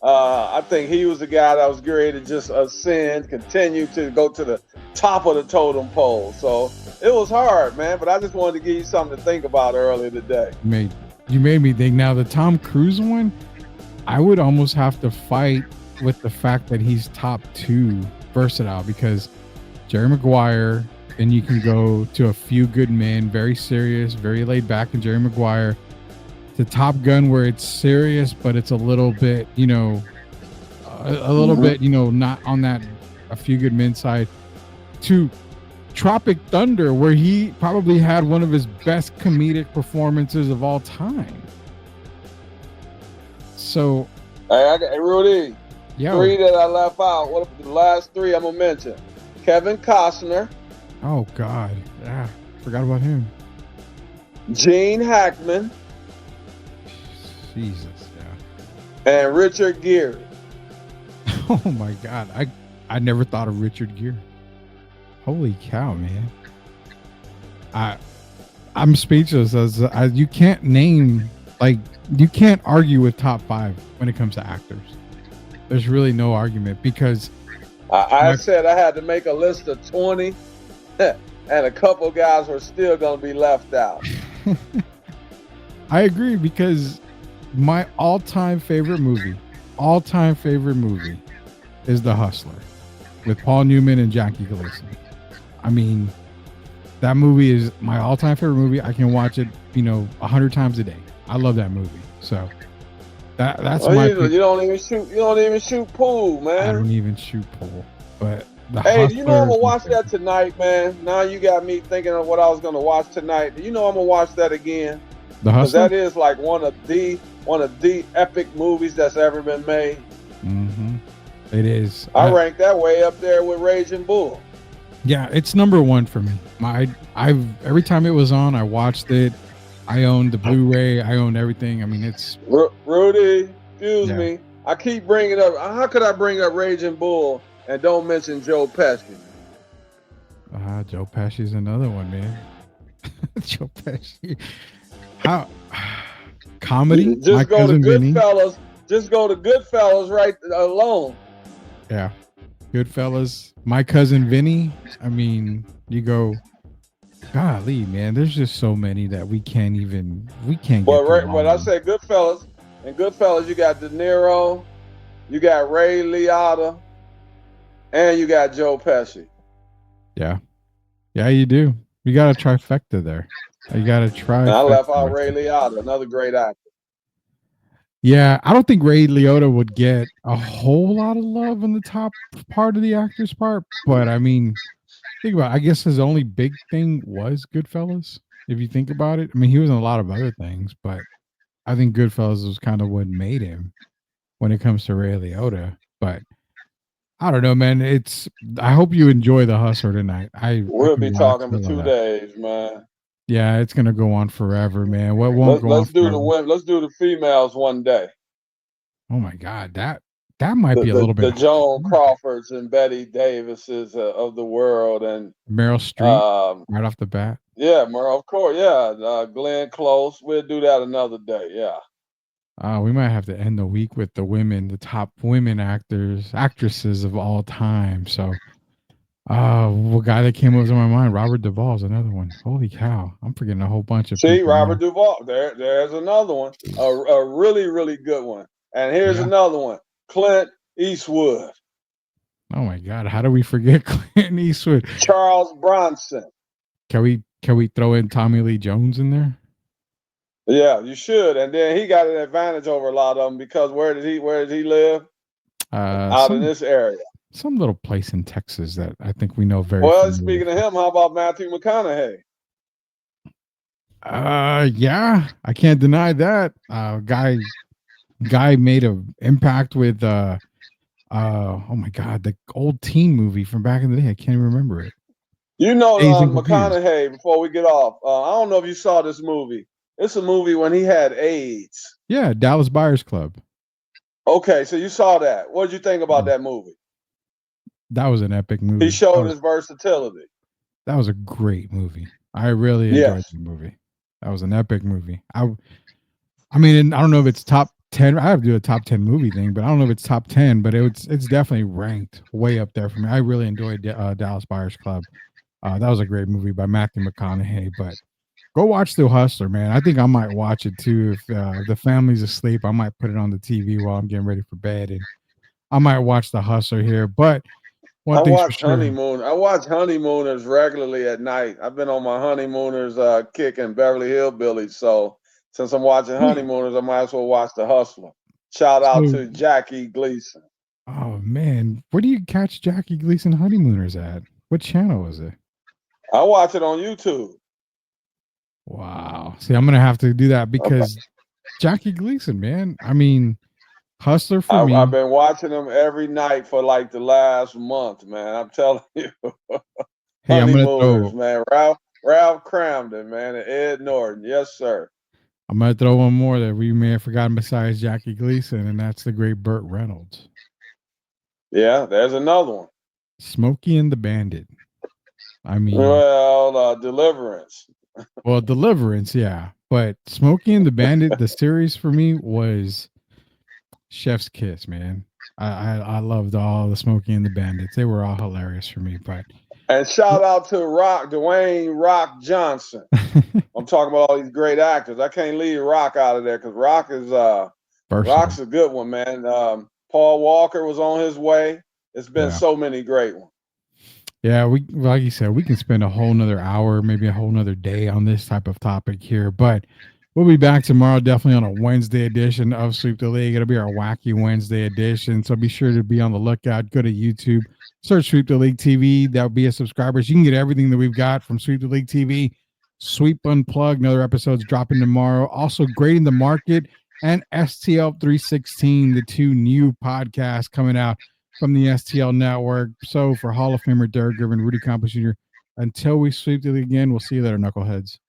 I think he was the guy that was ready to just ascend, continue to go to the top of the totem pole. So it was hard, man, but I just wanted to give you something to think about earlier today. You made me think. Now, the Tom Cruise one, I would almost have to fight with the fact that he's top 2 versatile because Jerry Maguire, then you can go to A Few Good Men, very serious, very laid back, and Jerry Maguire. To Top Gun, where it's serious, but it's a little bit, a little bit, not on that A Few Good Men side. To Tropic Thunder, where he probably had one of his best comedic performances of all time. So, hey, Rudy, 3 that I left out. What are the last 3 I'm gonna mention? Kevin Costner. Oh God, yeah, forgot about him. Gene Hackman. Jesus, yeah. And Richard Gere. Oh my God, I never thought of Richard Gere. Holy cow, man! I'm speechless as you can't name, like, you can't argue with top 5 when it comes to actors. There's really no argument because I said I had to make a list of 20, and a couple guys were still going to be left out. I agree because my all-time favorite movie is The Hustler with Paul Newman and Jackie Gleason. I mean, that movie is my all-time favorite movie. I can watch it, 100 times a day. I love that movie. So that's my. You don't even shoot pool, man. I don't even shoot pool. But hey, do you know I'm gonna watch that tonight, man? Now you got me thinking of what I was gonna watch tonight. Do you know I'm gonna watch that again? The Hustler. That is like one of the epic movies that's ever been made. Mm-hmm. It is. I rank that way up there with Raging Bull. Yeah, it's number one for me. I've every time it was on, I watched it. I owned the Blu-ray. I owned everything. I mean, it's Rudy. Excuse me. I keep bringing up. How could I bring up Raging Bull and don't mention Joe Pesci? Joe Pesci's another one, man. Joe Pesci. How comedy? Just go to Goodfellas. Just go to Goodfellas right alone. Yeah, Goodfellas. My Cousin Vinny. I mean, you go. Golly, man. There's just so many that we can't. But when I say Goodfellas, in Goodfellas, you got De Niro, you got Ray Liotta, and you got Joe Pesci. Yeah, you do. You got a trifecta there. You got to try. I left out Ray Liotta, another great actor. Yeah, I don't think Ray Liotta would get a whole lot of love in the top part of the actor's part, but I mean, think about it. I guess his only big thing was Goodfellas, if you think about it. I mean, he was in a lot of other things, but I think Goodfellas was kind of what made him when it comes to Ray Liotta. But I don't know, man. I hope you enjoy The Hustler tonight. We'll be talking for 2 days, man. Yeah, it's gonna go on forever, man. What won't go on? Let's do the females one day. Oh my God, that might be a little bit. The Joan Crawfords and Betty Davises of the world, and Meryl Streep right off the bat. Yeah, Meryl, of course. Yeah, Glenn Close. We'll do that another day. Yeah. We might have to end the week with the top women actresses of all time. So. What guy that came up to my mind? Robert Duvall's another one. Holy cow! I'm forgetting a whole bunch of. See, Robert Duvall. There's another one. A really, really good one. And here's another one. Clint Eastwood. Oh my God! How do we forget Clint Eastwood? Charles Bronson. Can we throw in Tommy Lee Jones in there? Yeah, you should. And then he got an advantage over a lot of them because where did he live? Out in this area. Some little place in Texas that I think we know very well. Speaking of him, how about Matthew McConaughey? Yeah, I can't deny that. Guy made an impact with oh my God, the old teen movie from back in the day. I can't even remember it. You know, McConaughey. Before we get off, I don't know if you saw this movie. It's a movie when he had AIDS. Yeah, Dallas Buyers Club. Okay, so you saw that. What did you think about that movie? That was an epic movie. He showed his versatility. That was a great movie. I really enjoyed the movie. That was an epic movie. I mean, I don't know if it's top 10. I have to do a top 10 movie thing, but I don't know if it's top 10, but it's definitely ranked way up there for me. I really enjoyed Dallas Buyers Club. That was a great movie by Matthew McConaughey, but go watch The Hustler, man. I think I might watch it too. If the family's asleep, I might put it on the TV while I'm getting ready for bed, and I might watch The Hustler here, but I watch Honeymooners regularly at night. I've been on my Honeymooners kick in Beverly Hillbillies. So since I'm watching Honeymooners, I might as well watch The Hustler. Shout out to Jackie Gleason. Oh, man. Where do you catch Jackie Gleason Honeymooners at? What channel is it? I watch it on YouTube. Wow. See, I'm going to have to do that because Jackie Gleason, man. I mean... Hustler for me. I've been watching them every night for like the last month, man. I'm telling you. Hey, I'm gonna throw, man. Ralph Cramden, man, and Ed Norton. Yes, sir. I'm gonna throw one more that we may have forgotten besides Jackie Gleason, and that's the great Burt Reynolds. Yeah, there's another one. Smokey and the Bandit. I mean, well, Deliverance. Well, Deliverance, yeah, but Smokey and the Bandit, the series for me was Chef's Kiss, man. I loved all the Smokey and the Bandits. They were all hilarious for me. And shout out to Dwayne Rock Johnson. I'm talking about all these great actors. I can't leave Rock out of there because Rock's a good one, man. Paul Walker was on his way. It's been so many great ones. Yeah, like you said, we can spend a whole nother hour, maybe a whole nother day on this type of topic here, but we'll be back tomorrow, definitely on a Wednesday edition of Sweep the League. It'll be our wacky Wednesday edition. So be sure to be on the lookout. Go to YouTube, search Sweep the League TV. That'll be a subscribers. You can get everything that we've got from Sweep the League TV. Sweep Unplugged, another episode's dropping tomorrow. Also, Grading the Market and STL 316, the two new podcasts coming out. from the STL Network. So for Hall of Famer Derek Griffin, Rudy Campos Jr., until we sweep the league again, we'll see you later, knuckleheads.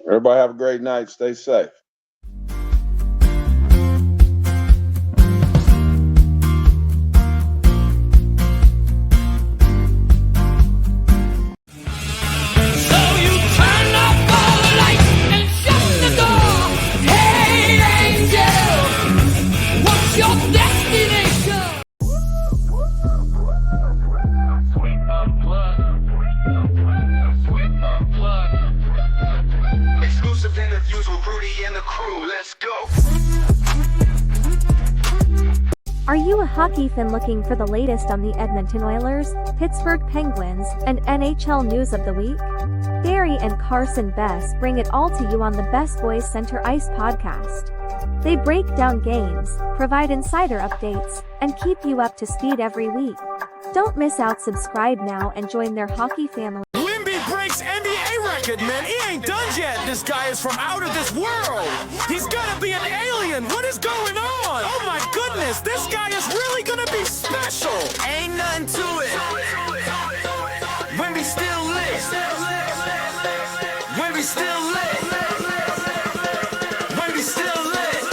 Everybody have a great night. Stay safe. Are you a hockey fan looking for the latest on the Edmonton Oilers, Pittsburgh Penguins, and NHL news of the week? Barry and Carson Best bring it all to you on the Best Boys Center Ice podcast. They break down games, provide insider updates, and keep you up to speed every week. Don't miss out. Subscribe now and join their hockey family. Wimby breaks NBA record, man. He ain't done yet. This guy is from out of this world. He's gotta be an alien. What is going on? Oh my goodness, this guy is really gonna be special. Ain't nothing to it. Wimby still lit. Wimby still lit. Wimby still lit.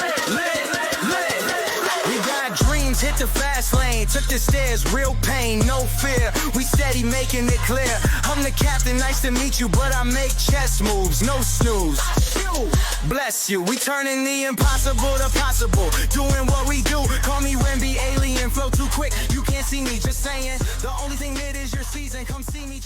We got dreams, hit the fast lane. Took the stairs, real pain, no fear. We steady making it clear. I'm the captain, nice to meet you, but I make chess moves, no snooze. Bless you, we turning the impossible to possible. Doing what we do, call me Wemby alien. Flow too quick, you can't see me, just saying. The only thing that is your season, come see me.